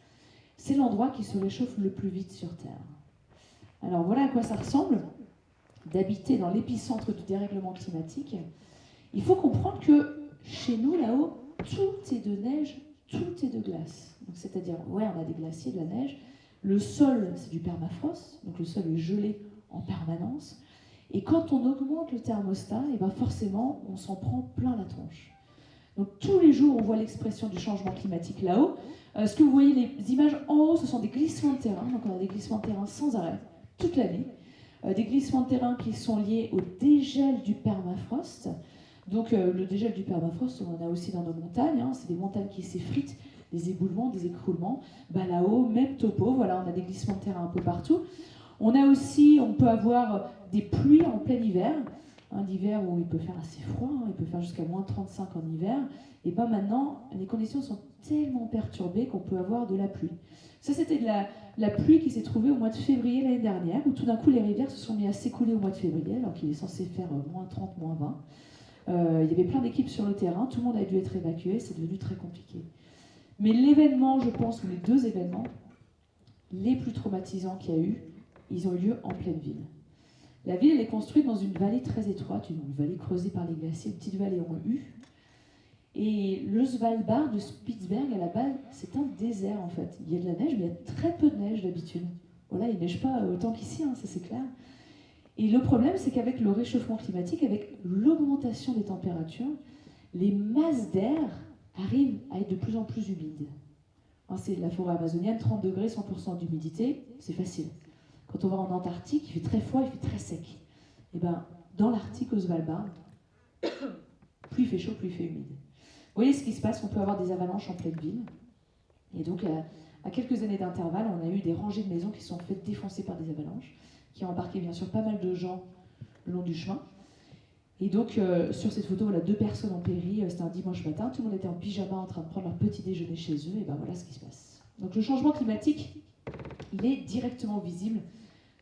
c'est l'endroit qui se réchauffe le plus vite sur Terre. Alors voilà à quoi ça ressemble d'habiter dans l'épicentre du dérèglement climatique. Il faut comprendre que chez nous, là-haut, tout est de neige, tout est de glace. C'est-à-dire, on a des glaciers, de la neige. Le sol, c'est du permafrost, donc le sol est gelé en permanence. Et quand on augmente le thermostat, forcément, on s'en prend plein la tronche. Donc tous les jours, on voit l'expression du changement climatique là-haut. Ce que vous voyez, les images en haut, ce sont des glissements de terrain. Donc on a des glissements de terrain sans arrêt, toute l'année. Des glissements de terrain qui sont liés au dégel du permafrost. Donc le dégel du permafrost, on en a aussi dans nos montagnes. C'est des montagnes qui s'effritent, des éboulements, des écroulements. Là-haut, même topo, on a des glissements de terrain un peu partout. On peut avoir des pluies en plein hiver. L'hiver où il peut faire assez froid, il peut faire jusqu'à moins 35 en hiver. Et maintenant, les conditions sont tellement perturbées qu'on peut avoir de la pluie. Ça, c'était la pluie qui s'est trouvée au mois de février l'année dernière, où tout d'un coup les rivières se sont mis à s'écouler au mois de février, alors qu'il est censé faire moins 30, moins 20. Il y avait plein d'équipes sur le terrain, tout le monde a dû être évacué, c'est devenu très compliqué. Mais l'événement, je pense, ou les deux événements les plus traumatisants qu'il y a eu, ils ont eu lieu en pleine ville. La ville, elle est construite dans une vallée très étroite, une vallée creusée par les glaciers, une petite vallée en U. Et le Svalbard de Spitsberg, à la base, c'est un désert en fait. Il y a de la neige, mais il y a très peu de neige d'habitude. Voilà, il ne neige pas autant qu'ici, hein, ça c'est clair. Et le problème, c'est qu'avec le réchauffement climatique, avec l'augmentation des températures, les masses d'air arrivent à être de plus en plus humides. Hein, c'est la forêt amazonienne, 30 degrés, 100% d'humidité, c'est facile. Quand on va en Antarctique, il fait très froid, il fait très sec. Et bien, dans l'Arctique, au Svalbard, plus il fait chaud, plus il fait humide. Vous voyez ce qui se passe, on peut avoir des avalanches en pleine ville. Et donc, à quelques années d'intervalle, on a eu des rangées de maisons qui se sont faites défoncer par des avalanches, qui ont embarqué bien sûr pas mal de gens le long du chemin. Et donc, sur cette photo, voilà, 2 personnes ont péri, c'était un dimanche matin, tout le monde était en pyjama en train de prendre leur petit déjeuner chez eux, et ben voilà ce qui se passe. Donc le changement climatique, il est directement visible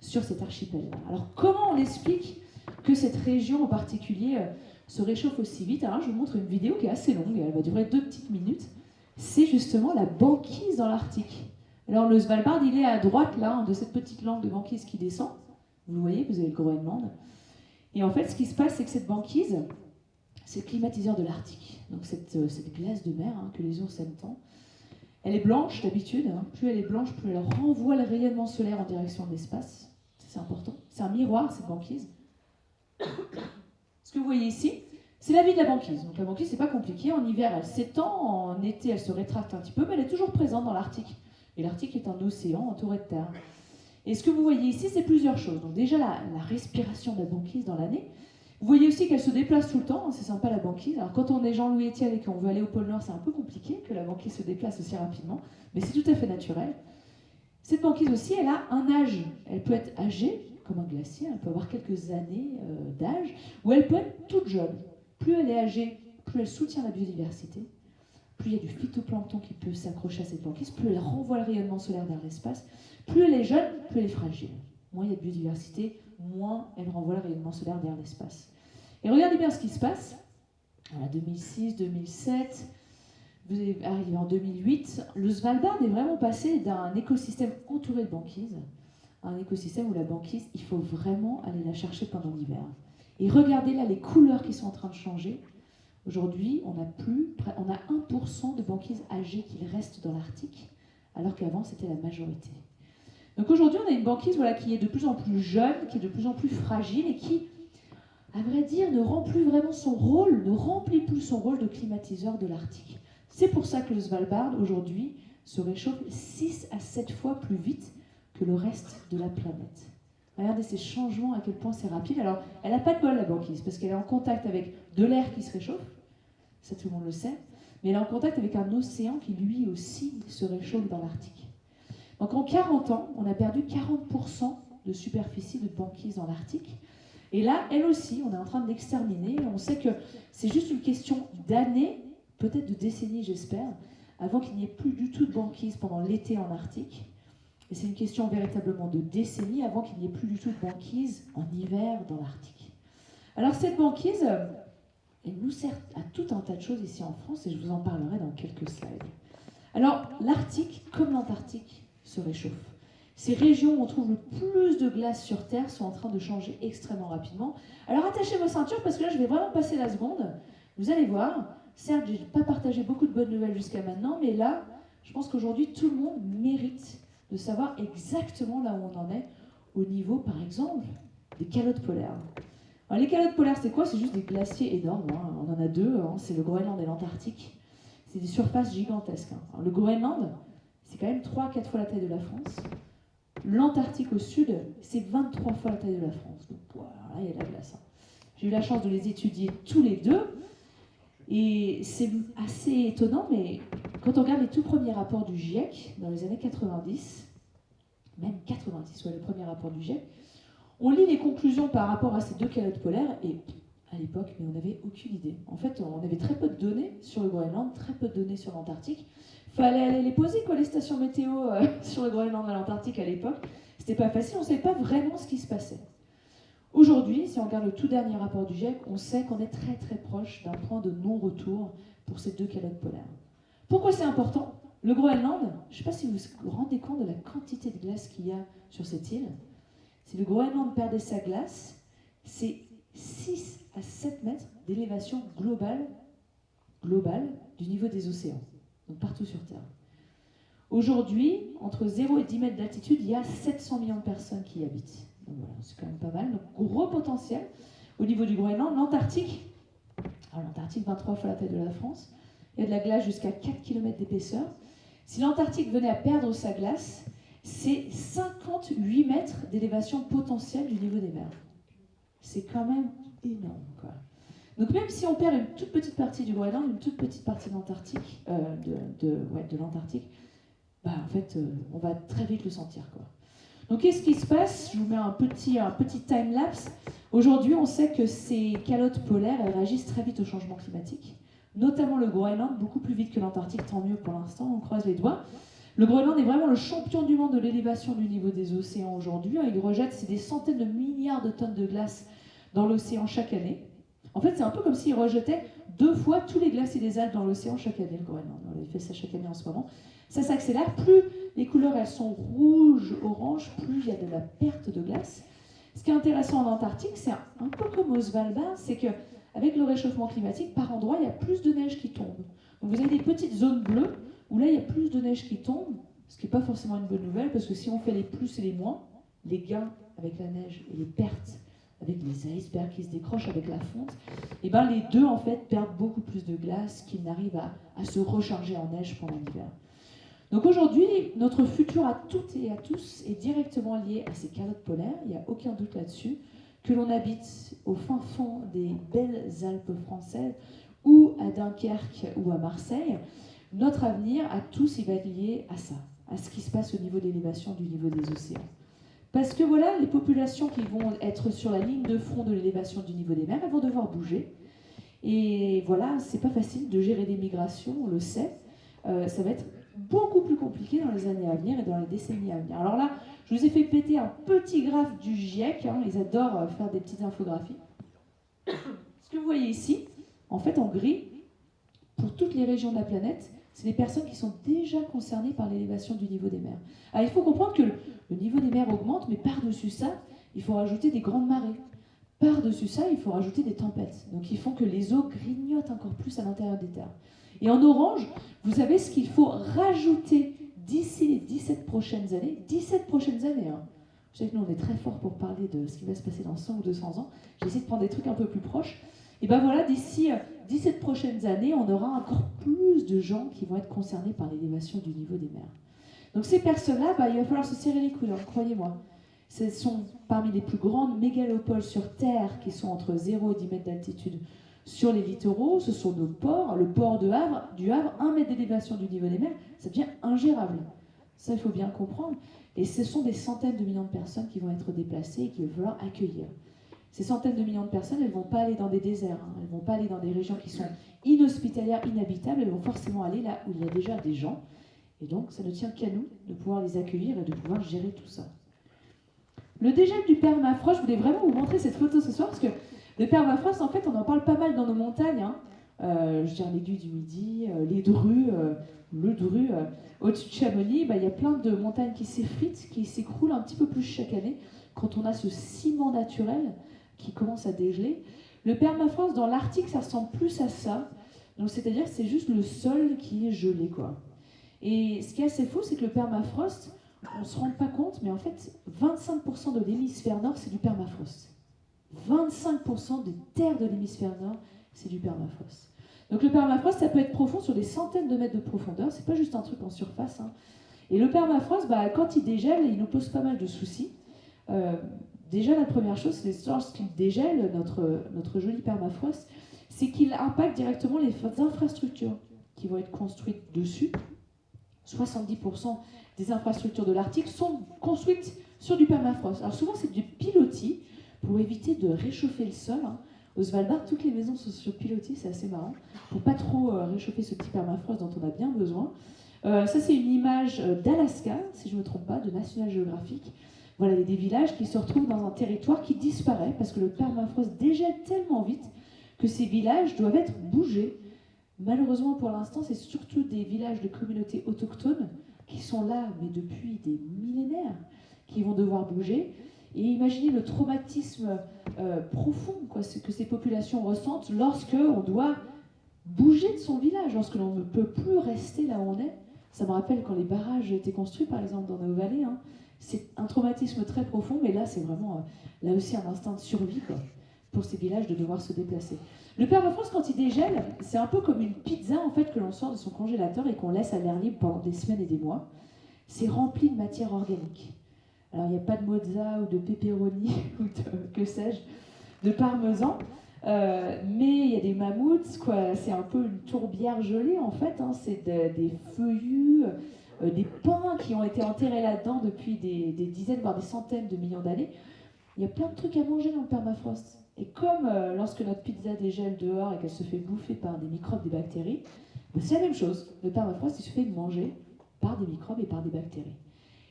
sur cet archipel-là. Alors comment on explique que cette région en particulier se réchauffe aussi vite? Alors je vous montre une vidéo qui est assez longue, elle va durer 2 petites minutes. C'est justement la banquise dans l'Arctique. Alors le Svalbard, il est à droite là, de cette petite langue de banquise qui descend. Vous le voyez, vous avez le Groenland. Et en fait, ce qui se passe, c'est que cette banquise, c'est le climatiseur de l'Arctique. Donc cette glace de mer que les ours aiment tant. Elle est blanche d'habitude. Plus elle est blanche, plus elle renvoie le rayonnement solaire en direction de l'espace. C'est important. C'est un miroir, cette banquise. Ce que vous voyez ici, c'est la vie de la banquise. Donc la banquise, c'est pas compliqué. En hiver, elle s'étend. En été, elle se rétracte un petit peu, mais elle est toujours présente dans l'Arctique. Et l'Arctique est un océan entouré de terre. Et ce que vous voyez ici, c'est plusieurs choses. Donc déjà, la respiration de la banquise dans l'année. Vous voyez aussi qu'elle se déplace tout le temps. C'est sympa, la banquise. Alors quand on est Jean-Louis Etienne et qu'on veut aller au pôle Nord, c'est un peu compliqué que la banquise se déplace aussi rapidement. Mais c'est tout à fait naturel. Cette banquise aussi, elle a un âge. Elle peut être âgée, comme un glacier. Elle peut avoir quelques années d'âge. Ou elle peut être toute jeune. Plus elle est âgée, plus elle soutient la biodiversité. Plus il y a du phytoplancton qui peut s'accrocher à cette banquise, plus elle renvoie le rayonnement solaire vers l'espace. Plus elle est jeune, plus elle est fragile. Moins il y a de biodiversité, moins elle renvoie le rayonnement solaire vers l'espace. Et regardez bien ce qui se passe. Voilà, 2006, 2007, vous arrivez en 2008. Le Svalbard est vraiment passé d'un écosystème entouré de banquises à un écosystème où la banquise, il faut vraiment aller la chercher pendant l'hiver. Et regardez là les couleurs qui sont en train de changer. Aujourd'hui, on a 1% de banquises âgées qui restent dans l'Arctique, alors qu'avant, c'était la majorité. Donc aujourd'hui, on a une banquise qui est de plus en plus jeune, qui est de plus en plus fragile et qui, à vrai dire, ne remplit plus son rôle de climatiseur de l'Arctique. C'est pour ça que le Svalbard, aujourd'hui, se réchauffe 6 à 7 fois plus vite que le reste de la planète. Regardez ces changements, à quel point c'est rapide. Alors, elle n'a pas de bol, la banquise, parce qu'elle est en contact avec de l'air qui se réchauffe, ça tout le monde le sait, mais elle est en contact avec un océan qui lui aussi se réchauffe dans l'Arctique. Donc en 40 ans, on a perdu 40% de superficie de banquise dans l'Arctique. Et là, elle aussi, on est en train de l'exterminer. On sait que c'est juste une question d'années, peut-être de décennies, j'espère, avant qu'il n'y ait plus du tout de banquise pendant l'été en Arctique. Et c'est une question véritablement de décennies avant qu'il n'y ait plus du tout de banquise en hiver dans l'Arctique. Alors cette banquise, elle nous sert à tout un tas de choses ici en France et je vous en parlerai dans quelques slides. Alors l'Arctique, comme l'Antarctique, se réchauffe. Ces régions où on trouve le plus de glace sur Terre sont en train de changer extrêmement rapidement. Alors attachez vos ceintures parce que là je vais vraiment passer la seconde. Vous allez voir, certes je n'ai pas partagé beaucoup de bonnes nouvelles jusqu'à maintenant, mais là je pense qu'aujourd'hui tout le monde mérite de savoir exactement là où on en est au niveau, par exemple, des calottes polaires. Alors, les calottes polaires, c'est quoi? C'est juste des glaciers énormes. On en a 2, c'est le Groenland et l'Antarctique. C'est des surfaces gigantesques. Alors, le Groenland, c'est quand même 3-4 fois la taille de la France. L'Antarctique au sud, c'est 23 fois la taille de la France. Donc voilà, là, il y a de la glace. J'ai eu la chance de les étudier tous les deux. Et c'est assez étonnant, mais quand on regarde les tout premiers rapports du GIEC, dans les années 90, même 90, le premier rapport du GIEC, on lit les conclusions par rapport à ces 2 calottes polaires, et à l'époque, mais on n'avait aucune idée. En fait, on avait très peu de données sur le Groenland, très peu de données sur l'Antarctique. Il fallait aller les poser, quoi, les stations météo sur le Groenland et l'Antarctique à l'époque. C'était pas facile, on ne savait pas vraiment ce qui se passait. Aujourd'hui, si on regarde le tout dernier rapport du GIEC, on sait qu'on est très très proche d'un point de non-retour pour ces 2 calottes polaires. Pourquoi c'est important? Le Groenland, je ne sais pas si vous vous rendez compte de la quantité de glace qu'il y a sur cette île. Si le Groenland perdait sa glace, c'est 6 à 7 mètres d'élévation globale du niveau des océans, donc partout sur Terre. Aujourd'hui, entre 0 et 10 mètres d'altitude, il y a 700 millions de personnes qui y habitent. Donc voilà, c'est quand même pas mal. Donc gros potentiel au niveau du Groenland. L'Antarctique, alors l'Antarctique, 23 fois la taille de la France, il y a de la glace jusqu'à 4 km d'épaisseur. Si l'Antarctique venait à perdre sa glace, c'est 58 mètres d'élévation potentielle du niveau des mers. C'est quand même énorme, quoi. Donc même si on perd une toute petite partie du Groenland, une toute petite partie de l'Antarctique, de l'Antarctique, bah, en fait, on va très vite le sentir, quoi. Donc qu'est-ce qui se passe? Je vous mets un petit time-lapse. Aujourd'hui, on sait que ces calottes polaires, elles réagissent très vite au changement climatique, notamment le Groenland, beaucoup plus vite que l'Antarctique, tant mieux pour l'instant, on croise les doigts. Le Groenland est vraiment le champion du monde de l'élévation du niveau des océans aujourd'hui. Il rejette des centaines de milliards de tonnes de glace dans l'océan chaque année. En fait, c'est un peu comme s'il rejetait 2 fois tous les glaciers des Alpes dans l'océan chaque année, le Groenland. Il fait ça chaque année en ce moment. Ça s'accélère, plus les couleurs elles sont rouges, orange, plus il y a de la perte de glace. Ce qui est intéressant en Antarctique, c'est un peu comme au Svalbard, c'est qu'avec le réchauffement climatique, par endroits, il y a plus de neige qui tombe. Donc vous avez des petites zones bleues où là, il y a plus de neige qui tombe, ce qui n'est pas forcément une bonne nouvelle, parce que si on fait les plus et les moins, les gains avec la neige et les pertes avec les icebergs qui se décrochent avec la fonte, et ben les deux en fait perdent beaucoup plus de glace qu'ils n'arrivent à se recharger en neige pendant l'hiver. Donc aujourd'hui, notre futur à toutes et à tous est directement lié à ces calottes polaires, il n'y a aucun doute là-dessus, que l'on habite au fin fond des belles Alpes françaises, ou à Dunkerque ou à Marseille. Notre avenir à tous, il va être lié à ça, à ce qui se passe au niveau de l'élévation du niveau des océans. Parce que voilà, les populations qui vont être sur la ligne de front de l'élévation du niveau des mers, elles vont devoir bouger. Et voilà, c'est pas facile de gérer des migrations, on le sait. Ça va être beaucoup plus compliqué dans les années à venir et dans les décennies à venir. Alors là, je vous ai fait péter un petit graphe du GIEC, ils adorent faire des petites infographies. Ce que vous voyez ici, en fait en gris, pour toutes les régions de la planète, c'est des personnes qui sont déjà concernées par l'élévation du niveau des mers. Alors il faut comprendre que le niveau des mers augmente, mais par-dessus ça, il faut rajouter des grandes marées. Par-dessus ça, il faut rajouter des tempêtes. Donc ils font que les eaux grignotent encore plus à l'intérieur des terres. Et en orange, vous savez ce qu'il faut rajouter d'ici les 17 prochaines années. 17 prochaines années, hein. Je sais que nous, on est très fort pour parler de ce qui va se passer dans 100 ou 200 ans. J'essaie de prendre des trucs un peu plus proches. Et bien voilà, d'ici 17 prochaines années, on aura encore plus de gens qui vont être concernés par l'élévation du niveau des mers. Donc ces personnes-là, il va falloir se serrer les coudes, croyez-moi. Ce sont parmi les plus grandes mégalopoles sur Terre qui sont entre 0 et 10 mètres d'altitude sur les littoraux. Ce sont nos ports. Le port du Havre, 1 mètre d'élévation du niveau des mers, ça devient ingérable. Ça, il faut bien comprendre. Et ce sont des centaines de millions de personnes qui vont être déplacées et qu'il va falloir accueillir. Ces centaines de millions de personnes, elles ne vont pas aller dans des déserts, elles ne vont pas aller dans des régions qui sont inhospitalières, inhabitables, elles vont forcément aller là où il y a déjà des gens. Et donc, ça ne tient qu'à nous de pouvoir les accueillir et de pouvoir gérer tout ça. Le dégel du permafrost, je voulais vraiment vous montrer cette photo ce soir, parce que le permafrost, en fait, on en parle pas mal dans nos montagnes. Je veux dire, l'aiguille du Midi, les Drus, le Dru. Au-dessus de Chamonix, il y a plein de montagnes qui s'effritent, qui s'écroulent un petit peu plus chaque année, quand on a ce ciment naturel qui commence à dégeler. Le permafrost dans l'Arctique, ça ressemble plus à ça. Donc c'est-à-dire que c'est juste le sol qui est gelé, quoi. Et ce qui est assez fou, c'est que le permafrost, on ne se rend pas compte, mais en fait, 25% de l'hémisphère nord, c'est du permafrost. 25% des terres de l'hémisphère nord, c'est du permafrost. Donc le permafrost, ça peut être profond sur des centaines de mètres de profondeur, c'est pas juste un truc en surface. Et le permafrost, quand il dégèle, il nous pose pas mal de soucis. Déjà, la première chose, c'est lorsqu'il dégèle, notre joli permafrost, c'est qu'il impacte directement les infrastructures qui vont être construites dessus. 70% des infrastructures de l'Arctique sont construites sur du permafrost. Alors souvent, c'est du pilotis pour éviter de réchauffer le sol. Au Svalbard, toutes les maisons sont sur pilotis, c'est assez marrant, pour pas trop réchauffer ce petit permafrost dont on a bien besoin. Ça, c'est une image d'Alaska, si je ne me trompe pas, de National Geographic. Voilà, il y a des villages qui se retrouvent dans un territoire qui disparaît parce que le permafrost dégèle tellement vite que ces villages doivent être bougés. Malheureusement, pour l'instant, c'est surtout des villages de communautés autochtones qui sont là, mais depuis des millénaires, qui vont devoir bouger. Et imaginez le traumatisme profond que ces populations ressentent lorsque on doit bouger de son village, lorsque l'on ne peut plus rester là où on est. Ça me rappelle quand les barrages étaient construits, par exemple, dans nos vallées. Hein. C'est un traumatisme très profond, mais là, c'est vraiment là aussi un instinct de survie pour ces villages de devoir se déplacer. Le permafrost, quand il dégèle, c'est un peu comme une pizza en fait, que l'on sort de son congélateur et qu'on laisse à l'air libre pendant des semaines et des mois. C'est rempli de matière organique. Alors, il n'y a pas de mozza ou de pepperoni ou de, que sais-je, de parmesan, mais il y a des mammouths, quoi. C'est un peu une tourbière gelée, en fait. Hein. C'est des feuillus, des pins qui ont été enterrés là-dedans depuis des dizaines, voire des centaines de millions d'années. Il y a plein de trucs à manger dans le permafrost. Et comme lorsque notre pizza dégèle dehors et qu'elle se fait bouffer par des microbes, des bactéries, ben c'est la même chose. Le permafrost, il se fait manger par des microbes et par des bactéries.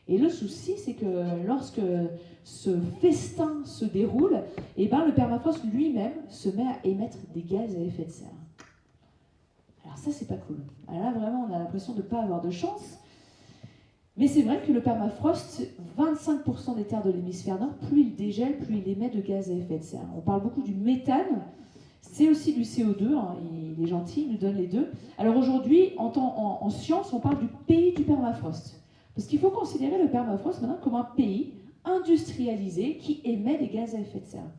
Et le souci, c'est que lorsque ce festin se déroule, eh ben, le permafrost lui-même se met à émettre des gaz à effet de serre. Alors ça, c'est pas cool. Alors là, vraiment, on a l'impression de ne pas avoir de chance. Mais c'est vrai que le permafrost, 25% des terres de l'hémisphère nord, plus il dégèle, plus il émet de gaz à effet de serre. On parle beaucoup du méthane, c'est aussi du CO2, hein, il est gentil, il nous donne les deux. Alors aujourd'hui, en science, on parle du pays du permafrost. Parce qu'il faut considérer le permafrost maintenant comme un pays industrialisé qui émet des gaz à effet de serre.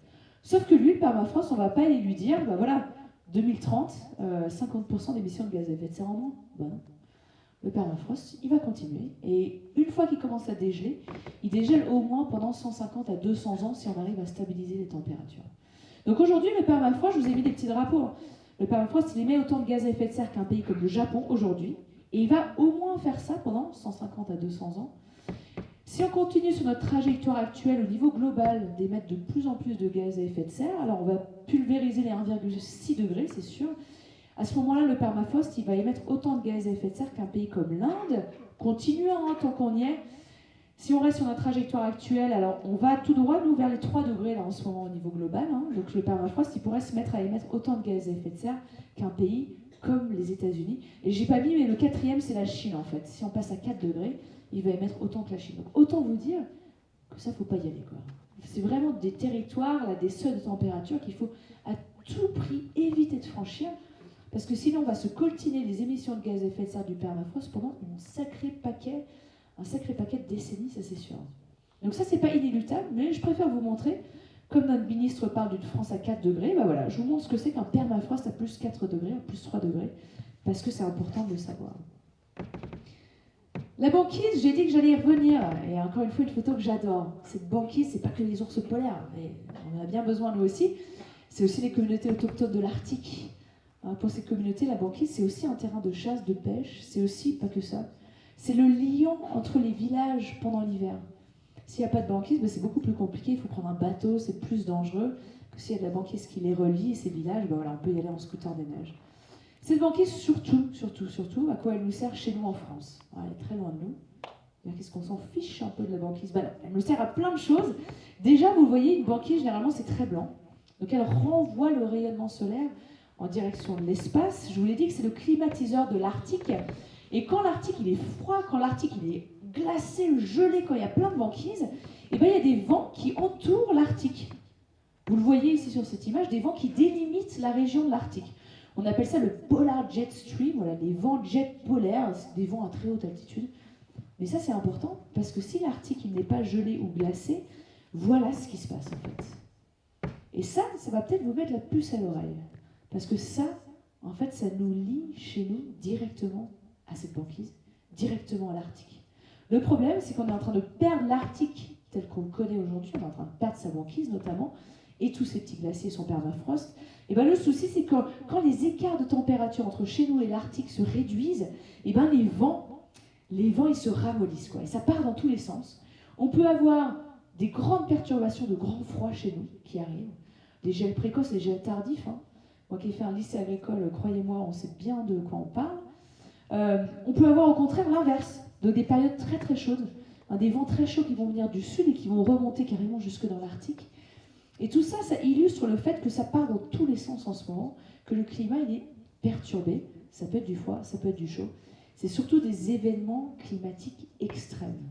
Sauf que lui, le permafrost, on ne va pas aller lui dire, ben voilà, 2030, 50% d'émissions de gaz à effet de serre en moins. Ben non. Le permafrost, il va continuer. Et une fois qu'il commence à dégeler, il dégèle au moins pendant 150 à 200 ans si on arrive à stabiliser les températures. Donc aujourd'hui, le permafrost, je vous ai mis des petits drapeaux. Le permafrost, il émet autant de gaz à effet de serre qu'un pays comme le Japon aujourd'hui. Et il va au moins faire ça pendant 150 à 200 ans. Si on continue sur notre trajectoire actuelle au niveau global d'émettre de plus en plus de gaz à effet de serre, alors on va pulvériser les 1,6 degrés, c'est sûr. À ce moment-là, le permafrost, il va émettre autant de gaz à effet de serre qu'un pays comme l'Inde. Continuons, hein, tant qu'on y est. Si on reste sur notre trajectoire actuelle, alors on va tout droit, nous, vers les 3 degrés là, en ce moment au niveau global. Hein. Donc le permafrost, il pourrait se mettre à émettre autant de gaz à effet de serre qu'un pays comme les États-Unis. Et j'ai pas mis, mais le 4e, c'est la Chine en fait. Si on passe à 4 degrés, il va émettre autant que la Chine. Donc autant vous dire que ça, faut pas y aller, quoi. C'est vraiment des territoires, là, des seuils de température qu'il faut à tout prix éviter de franchir. Parce que sinon, on va se coltiner les émissions de gaz à effet de serre du permafrost pendant un sacré paquet de décennies, ça c'est sûr. Donc ça, c'est pas inéluctable, mais je préfère vous montrer, comme notre ministre parle d'une France à 4 degrés, ben voilà, je vous montre ce que c'est qu'un permafrost à plus 4 degrés, à plus 3 degrés, parce que c'est important de le savoir. La banquise, j'ai dit que j'allais y revenir, et encore une fois, une photo que j'adore. Cette banquise, c'est pas que les ours polaires, mais on en a bien besoin nous aussi, c'est aussi les communautés autochtones de l'Arctique. Pour ces communautés, la banquise, c'est aussi un terrain de chasse, de pêche, c'est aussi, pas que ça, c'est le lien entre les villages pendant l'hiver. S'il n'y a pas de banquise, ben c'est beaucoup plus compliqué, il faut prendre un bateau, c'est plus dangereux que s'il y a de la banquise qui les relie, et ces villages, ben voilà, on peut y aller en scooter des neiges. Cette banquise, surtout, à quoi elle nous sert chez nous en France. Elle est très loin de nous. Qu'est-ce qu'on s'en fiche un peu de la banquise? Ben non, elle nous sert à plein de choses. Déjà, vous voyez, une banquise, généralement, c'est très blanc. Donc elle renvoie le rayonnement solaire en direction de l'espace. Je vous l'ai dit que c'est le climatiseur de l'Arctique. Et quand l'Arctique il est froid, quand l'Arctique il est glacé, gelé, quand il y a plein de banquises, et ben, il y a des vents qui entourent l'Arctique. Vous le voyez ici sur cette image, des vents qui délimitent la région de l'Arctique. On appelle ça le Polar Jet Stream, voilà, les vents jet polaires, c'est des vents à très haute altitude. Mais ça c'est important, parce que si l'Arctique il n'est pas gelé ou glacé, voilà ce qui se passe en fait. Et ça va peut-être vous mettre la puce à l'oreille. Parce que ça, en fait, ça nous lie chez nous directement à cette banquise, directement à l'Arctique. Le problème, c'est qu'on est en train de perdre l'Arctique tel qu'on le connaît aujourd'hui, on est en train de perdre sa banquise notamment, et tous ces petits glaciers, son permafrost. Et ben, le souci, c'est que quand les écarts de température entre chez nous et l'Arctique se réduisent, et ben, les vents, ils se ramollissent, quoi, et ça part dans tous les sens. On peut avoir des grandes perturbations de grand froid chez nous qui arrivent. les gels précoces, les gels tardifs. Hein. Moi qui ai fait un lycée agricole, croyez-moi, on sait bien de quoi on parle. On peut avoir au contraire l'inverse, des périodes très très chaudes, hein, des vents très chauds qui vont venir du sud et qui vont remonter carrément jusque dans l'Arctique. Et tout ça, ça illustre le fait que ça part dans tous les sens en ce moment, que le climat il est perturbé. Ça peut être du froid, ça peut être du chaud. C'est surtout des événements climatiques extrêmes.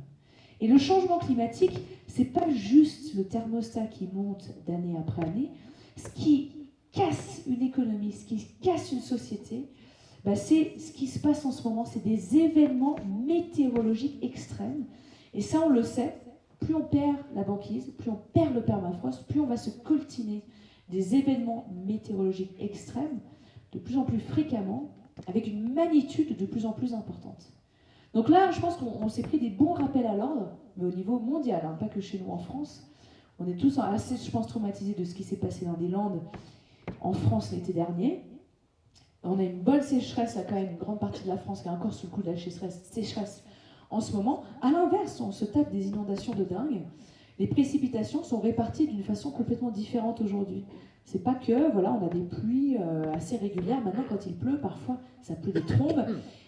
Et le changement climatique, c'est pas juste le thermostat qui monte d'année après année. Ce qui casse une économie, ce qui casse une société, c'est ce qui se passe en ce moment. C'est des événements météorologiques extrêmes. Et ça, on le sait, plus on perd la banquise, plus on perd le permafrost, plus on va se coltiner des événements météorologiques extrêmes de plus en plus fréquemment, avec une magnitude de plus en plus importante. Donc là, je pense qu'on s'est pris des bons rappels à l'ordre, mais au niveau mondial, hein, pas que chez nous en France. On est tous assez, je pense, traumatisés de ce qui s'est passé dans les Landes en France l'été dernier. On a une bonne sécheresse, là, quand même, une grande partie de la France qui est encore sous le coup de la sécheresse en ce moment. À l'inverse, on se tape des inondations de dingue. Les précipitations sont réparties d'une façon complètement différente aujourd'hui. C'est pas que, voilà, on a des pluies assez régulières. Maintenant, quand il pleut, parfois, ça pleut des trombes.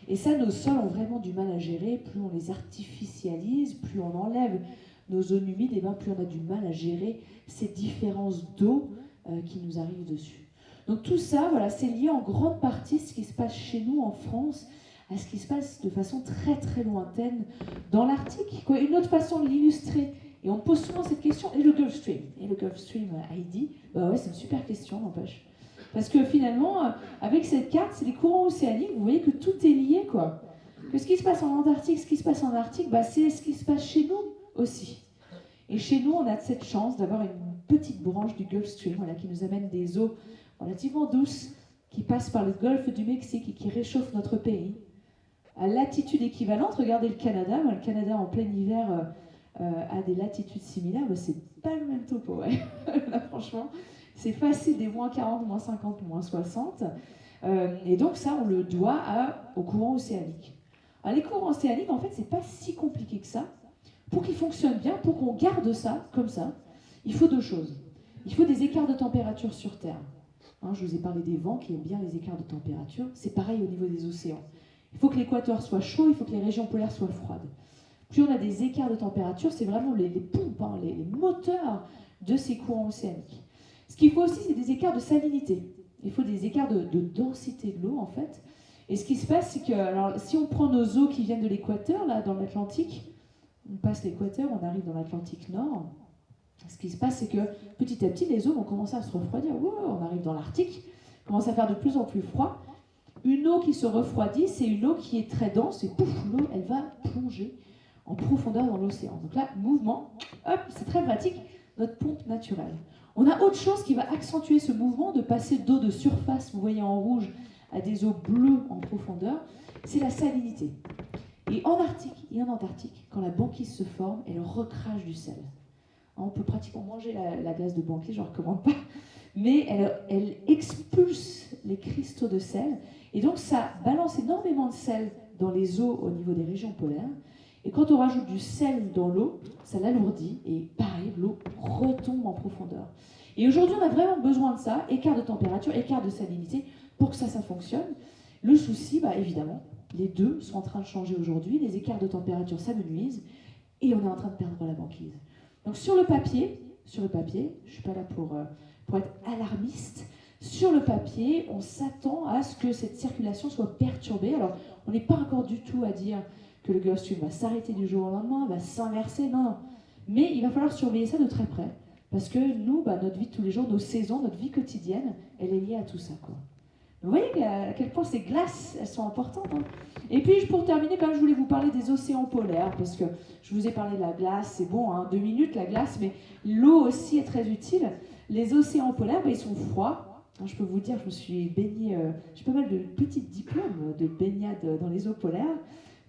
Et ça, nos sols ont vraiment du mal à gérer. Plus on les artificialise, plus on enlève nos zones humides, et plus on a du mal à gérer ces différences d'eau qui nous arrivent dessus. Donc tout ça, voilà, c'est lié en grande partie à ce qui se passe chez nous en France, à ce qui se passe de façon très très lointaine dans l'Arctique. Une autre façon de l'illustrer, et on pose souvent cette question, et le Gulf Stream Heidi, ouais, c'est une super question, n'empêche. Parce que finalement, avec cette carte, c'est les courants océaniques, vous voyez que tout est lié, quoi. Que ce qui se passe en Antarctique, ce qui se passe en Arctique, c'est ce qui se passe chez nous aussi. Et chez nous, on a cette chance d'avoir une petite branche du Gulf Stream, voilà, qui nous amène des eaux relativement douces, qui passent par le golfe du Mexique et qui réchauffent notre pays. À latitude équivalente, regardez le Canada. Le Canada, en plein hiver, a des latitudes similaires. C'est pas le même topo, ouais. Là, franchement, c'est facile des moins 40, moins 50, moins 60. Et donc ça, on le doit au courant océanique. Alors, les courants océaniques, en fait, c'est pas si compliqué que ça. Pour qu'ils fonctionnent bien, pour qu'on garde ça comme ça, il faut deux choses. Il faut des écarts de température sur Terre. Hein, je vous ai parlé des vents qui aiment bien les écarts de température. C'est pareil au niveau des océans. Il faut que l'équateur soit chaud, il faut que les régions polaires soient froides. Plus on a des écarts de température, c'est vraiment les pompes, hein, les moteurs de ces courants océaniques. Ce qu'il faut aussi, c'est des écarts de salinité. Il faut des écarts de densité de l'eau, en fait. Et ce qui se passe, c'est que alors, si on prend nos eaux qui viennent de l'équateur, là, dans l'Atlantique, on passe l'équateur, on arrive dans l'Atlantique Nord. Ce qui se passe, c'est que petit à petit, les eaux vont commencer à se refroidir. Wow, on arrive dans l'Arctique, commence à faire de plus en plus froid. Une eau qui se refroidit, c'est une eau qui est très dense, et pouf, l'eau, elle va plonger en profondeur dans l'océan. Donc là, mouvement, hop, c'est très pratique, notre pompe naturelle. On a autre chose qui va accentuer ce mouvement de passer d'eau de surface, vous voyez en rouge, à des eaux bleues en profondeur, c'est la salinité. Et en Arctique et en Antarctique, quand la banquise se forme, elle recrache du sel. On peut pratiquement manger la glace de banquise, je ne recommande pas, mais elle expulse les cristaux de sel, et donc ça balance énormément de sel dans les eaux au niveau des régions polaires. Et quand on rajoute du sel dans l'eau, ça l'alourdit, et pareil, l'eau retombe en profondeur. Et aujourd'hui, on a vraiment besoin de ça, écart de température, écart de salinité, pour que ça fonctionne. Le souci, évidemment, les deux sont en train de changer aujourd'hui, les écarts de température s'amenuisent, et on est en train de perdre la banquise. Donc sur le papier, je ne suis pas là pour être alarmiste, sur le papier, on s'attend à ce que cette circulation soit perturbée. Alors, on n'est pas encore du tout à dire que le Gulf Stream va s'arrêter du jour au lendemain, va s'inverser, non. Mais il va falloir surveiller ça de très près, parce que nous, notre vie de tous les jours, nos saisons, notre vie quotidienne, elle est liée à tout ça, quoi. Vous voyez à quel point ces glaces, elles sont importantes. Hein. Et puis, pour terminer, quand même, je voulais vous parler des océans polaires, parce que je vous ai parlé de la glace, c'est bon, 2 minutes la glace, mais l'eau aussi est très utile. Les océans polaires, ils sont froids. Alors, je peux vous dire, je me suis baignée, j'ai pas mal de petits diplômes de baignade dans les eaux polaires,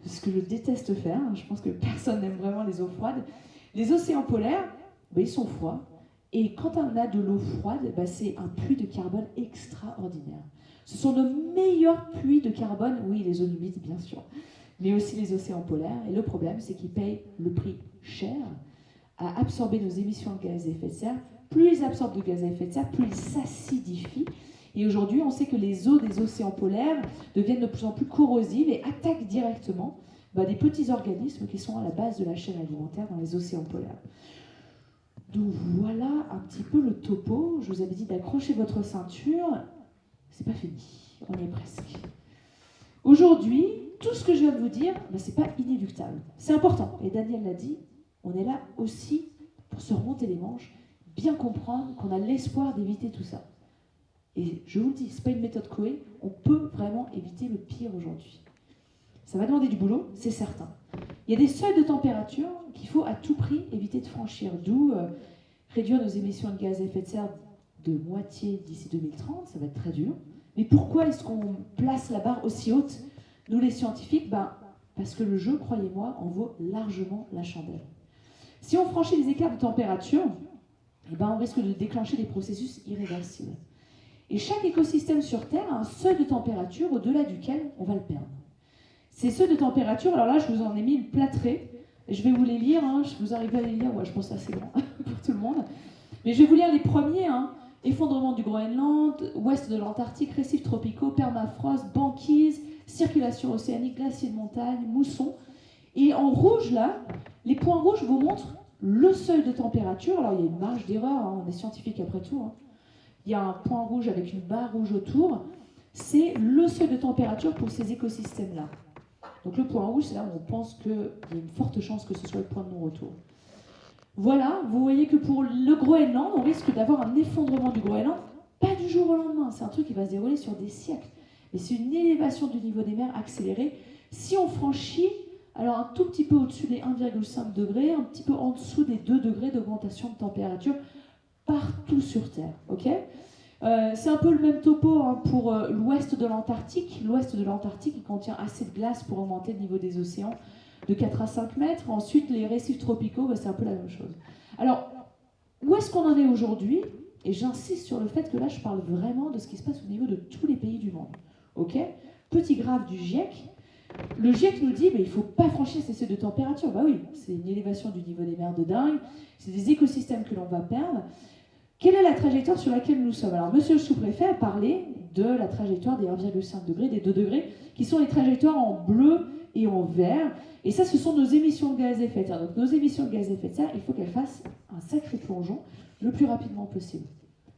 ce que je déteste faire. Je pense que personne n'aime vraiment les eaux froides. Les océans polaires, ils sont froids. Et quand on a de l'eau froide, c'est un puits de carbone extraordinaire. Ce sont nos meilleurs puits de carbone, oui, les zones humides, bien sûr, mais aussi les océans polaires. Et le problème, c'est qu'ils payent le prix cher à absorber nos émissions de gaz à effet de serre plus ils absorbent de gaz à effet de serre, plus ils s'acidifient. Et aujourd'hui, on sait que les eaux des océans polaires deviennent de plus en plus corrosives et attaquent directement des petits organismes qui sont à la base de la chaîne alimentaire dans les océans polaires. Donc voilà un petit peu le topo. Je vous avais dit d'accrocher votre ceinture. C'est pas fini, on y est presque. Aujourd'hui, tout ce que je viens de vous dire, c'est pas inéluctable. C'est important. Et Daniel l'a dit, on est là aussi pour se remonter les manches, bien comprendre qu'on a l'espoir d'éviter tout ça. Et je vous le dis, c'est pas une méthode Coué, on peut vraiment éviter le pire aujourd'hui. Ça va demander du boulot, c'est certain. Il y a des seuils de température qu'il faut à tout prix éviter de franchir, d'où réduire nos émissions de gaz à effet de serre de moitié d'ici 2030, ça va être très dur. Mais pourquoi est-ce qu'on place la barre aussi haute, nous les scientifiques? Parce que le jeu, croyez-moi, en vaut largement la chandelle. Si on franchit les écarts de température, on risque de déclencher des processus irréversibles. Et chaque écosystème sur Terre a un seuil de température au-delà duquel on va le perdre. Ces seuils de température, alors là, je vous en ai mis une plâtrée, et je vais vous les lire, vous arrivez à les lire, je pense que c'est assez grand pour tout le monde. Mais je vais vous lire les premiers, effondrement du Groenland, ouest de l'Antarctique, récifs tropicaux, permafrost, banquise, circulation océanique, glaciers de montagne, moussons. Et en rouge, là, les points rouges vous montrent le seuil de température. Alors, il y a une marge d'erreur, on est scientifique après tout. Il y a un point rouge avec une barre rouge autour. C'est le seuil de température pour ces écosystèmes-là. Donc, le point rouge, c'est là où on pense qu'il y a une forte chance que ce soit le point de non-retour. Voilà, vous voyez que pour le Groenland, on risque d'avoir un effondrement du Groenland, pas du jour au lendemain, c'est un truc qui va se dérouler sur des siècles. Mais c'est une élévation du niveau des mers accélérée. Si on franchit, alors un tout petit peu au-dessus des 1,5 degrés, un petit peu en dessous des 2 degrés d'augmentation de température partout sur Terre, ok ? C'est un peu le même topo pour l'ouest de l'Antarctique. L'ouest de l'Antarctique, il contient assez de glace pour augmenter le niveau des océans de 4 à 5 mètres. Ensuite, les récifs tropicaux, c'est un peu la même chose. Alors, où est-ce qu'on en est aujourd'hui? Et j'insiste sur le fait que là, je parle vraiment de ce qui se passe au niveau de tous les pays du monde. Ok? Petit graphe du GIEC. Le GIEC nous dit qu'il ne faut pas franchir ces seuils de température. Oui, c'est une élévation du niveau des mers de dingue. C'est des écosystèmes que l'on va perdre. Quelle est la trajectoire sur laquelle nous sommes? Alors, monsieur le sous-préfet a parlé de la trajectoire des 1,5 degrés, des 2 degrés, qui sont les trajectoires en bleu et en vert. Et ça, ce sont nos émissions de gaz à effet de serre. Donc, nos émissions de gaz à effet de serre, il faut qu'elles fassent un sacré plongeon le plus rapidement possible.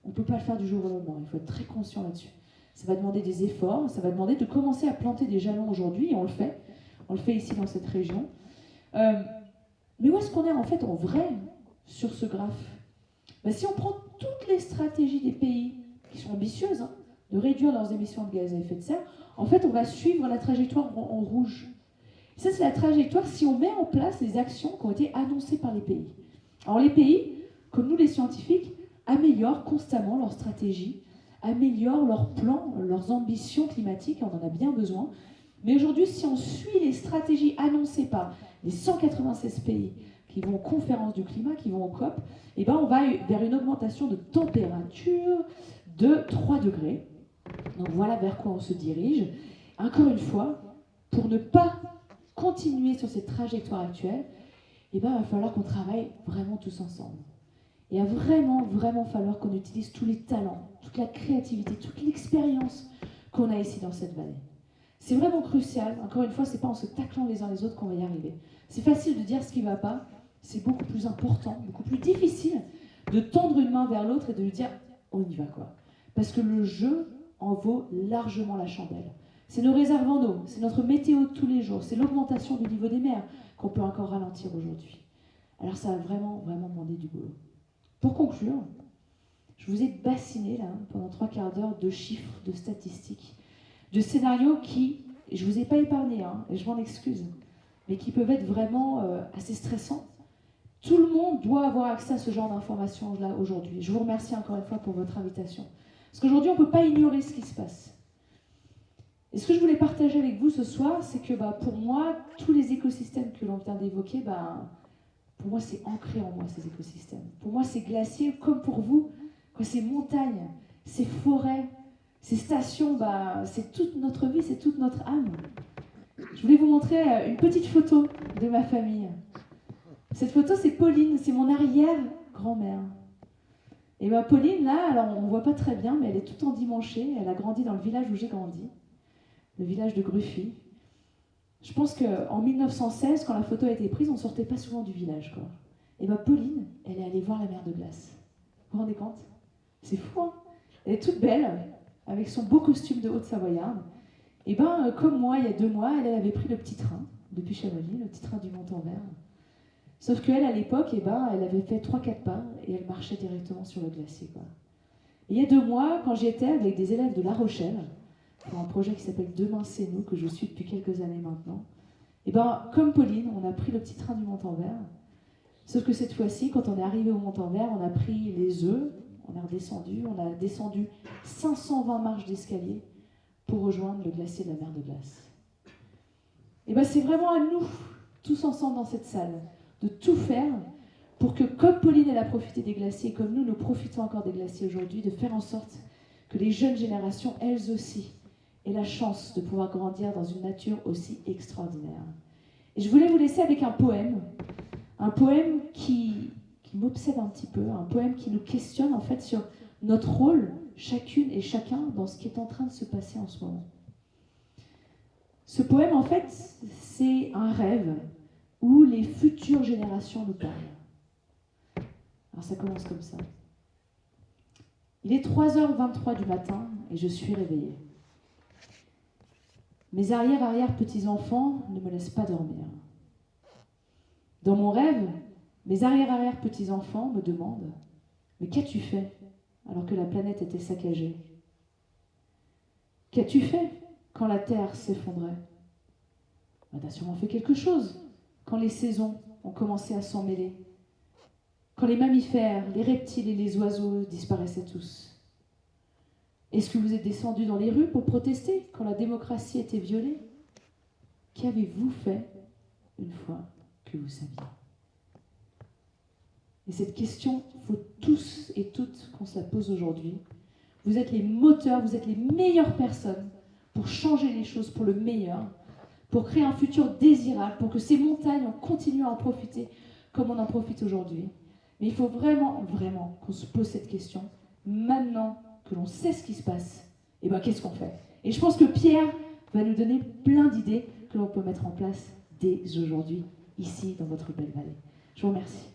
On ne peut pas le faire du jour au lendemain. Il faut être très conscient là-dessus. Ça va demander des efforts. Ça va demander de commencer à planter des jalons aujourd'hui. Et on le fait. On le fait ici dans cette région. Mais où est-ce qu'on est en fait en vrai sur ce graphe? Si on prend toutes les stratégies des pays qui sont ambitieuses de réduire leurs émissions de gaz à effet de serre, en fait, on va suivre la trajectoire en rouge. Ça, c'est la trajectoire si on met en place les actions qui ont été annoncées par les pays. Alors, les pays, comme nous les scientifiques, améliorent constamment leur stratégie, améliorent leurs plans, leurs ambitions climatiques, et on en a bien besoin. Mais aujourd'hui, si on suit les stratégies annoncées par les 196 pays qui vont aux conférences du climat, qui vont au COP, on va vers une augmentation de température de 3 degrés. Donc voilà vers quoi on se dirige. Encore une fois, pour ne pas continuer sur cette trajectoire actuelle, il va falloir qu'on travaille vraiment tous ensemble. Il va vraiment falloir qu'on utilise tous les talents, toute la créativité, toute l'expérience qu'on a ici dans cette vallée. C'est vraiment crucial. Encore une fois, c'est pas en se taclant les uns les autres qu'on va y arriver. C'est facile de dire ce qui ne va pas. C'est beaucoup plus important, beaucoup plus difficile de tendre une main vers l'autre et de lui dire « on y va quoi ». Parce que le jeu en vaut largement la chandelle. C'est nos réserves en eau, c'est notre météo de tous les jours, c'est l'augmentation du niveau des mers qu'on peut encore ralentir aujourd'hui. Alors ça va vraiment demander du boulot. Pour conclure, je vous ai bassiné là, pendant 3 quarts d'heure de chiffres, de statistiques, de scénarios qui, je ne vous ai pas épargné, et je m'en excuse, mais qui peuvent être vraiment assez stressants. Tout le monde doit avoir accès à ce genre d'informations-là aujourd'hui. Je vous remercie encore une fois pour votre invitation. Parce qu'aujourd'hui, on ne peut pas ignorer ce qui se passe. Et ce que je voulais partager avec vous ce soir, c'est que pour moi, tous les écosystèmes que l'on vient d'évoquer, pour moi, c'est ancré en moi, ces écosystèmes. Pour moi, ces glaciers, comme pour vous, ces montagnes, ces forêts, ces stations, c'est toute notre vie, c'est toute notre âme. Je voulais vous montrer une petite photo de ma famille. Cette photo, c'est Pauline, c'est mon arrière-grand-mère. Et bien Pauline, là, alors on ne voit pas très bien, mais elle est toute endimanchée. Elle a grandi dans le village où j'ai grandi, le village de Gruffy. Je pense qu'en 1916, quand la photo a été prise, on ne sortait pas souvent du village, quoi. Et bien Pauline, elle est allée voir la mer de glace. Vous vous rendez compte? C'est fou, hein? Elle est toute belle, avec son beau costume de Haute-Savoyarde. Et bien, comme moi, il y a 2 mois, elle avait pris le petit train, depuis Chamonix, le petit train du Mont-en-Vert. Sauf qu'elle, à l'époque, elle avait fait 3-4 pas, et elle marchait directement sur le glacier, quoi. Et il y a 2 mois, quand j'y étais avec des élèves de La Rochelle, pour un projet qui s'appelle Demain c'est nous, que je suis depuis quelques années maintenant, et bien, comme Pauline, on a pris le petit train du Mont-en-Vert. Sauf que cette fois-ci, quand on est arrivé au Mont-en-Vert, on a pris les œufs, on a descendu 520 marches d'escalier pour rejoindre le glacier de la mer de glace. Et bien, c'est vraiment à nous, tous ensemble dans cette salle, de tout faire pour que, comme Pauline elle a profité des glaciers, comme nous profitons encore des glaciers aujourd'hui, de faire en sorte que les jeunes générations, elles aussi, aient la chance de pouvoir grandir dans une nature aussi extraordinaire. Et je voulais vous laisser avec un poème qui m'obsède un petit peu, un poème qui nous questionne en fait sur notre rôle, chacune et chacun, dans ce qui est en train de se passer en ce moment. Ce poème, en fait, c'est un rêve où les futures générations nous parlent. Alors ça commence comme ça. Il est 3h23 du matin et je suis réveillée. Mes arrière-petits-enfants ne me laissent pas dormir. Dans mon rêve, mes arrière-petits-enfants me demandent « Mais qu'as-tu fait alors que la planète était saccagée? Qu'as-tu fait quand la Terre s'effondrait? T'as sûrement fait quelque chose quand les saisons ont commencé à s'en mêler, quand les mammifères, les reptiles et les oiseaux disparaissaient tous. Est-ce que vous êtes descendus dans les rues pour protester quand la démocratie était violée? Qu'avez-vous fait une fois que vous saviez? » Et cette question, il faut tous et toutes qu'on se la pose aujourd'hui. Vous êtes les moteurs, vous êtes les meilleures personnes pour changer les choses pour le meilleur, pour créer un futur désirable, pour que ces montagnes, on continue à en profiter comme on en profite aujourd'hui. Mais il faut vraiment, vraiment qu'on se pose cette question. Maintenant que l'on sait ce qui se passe, et ben qu'est-ce qu'on fait? Et je pense que Pierre va nous donner plein d'idées que l'on peut mettre en place dès aujourd'hui, ici, dans votre belle vallée. Je vous remercie.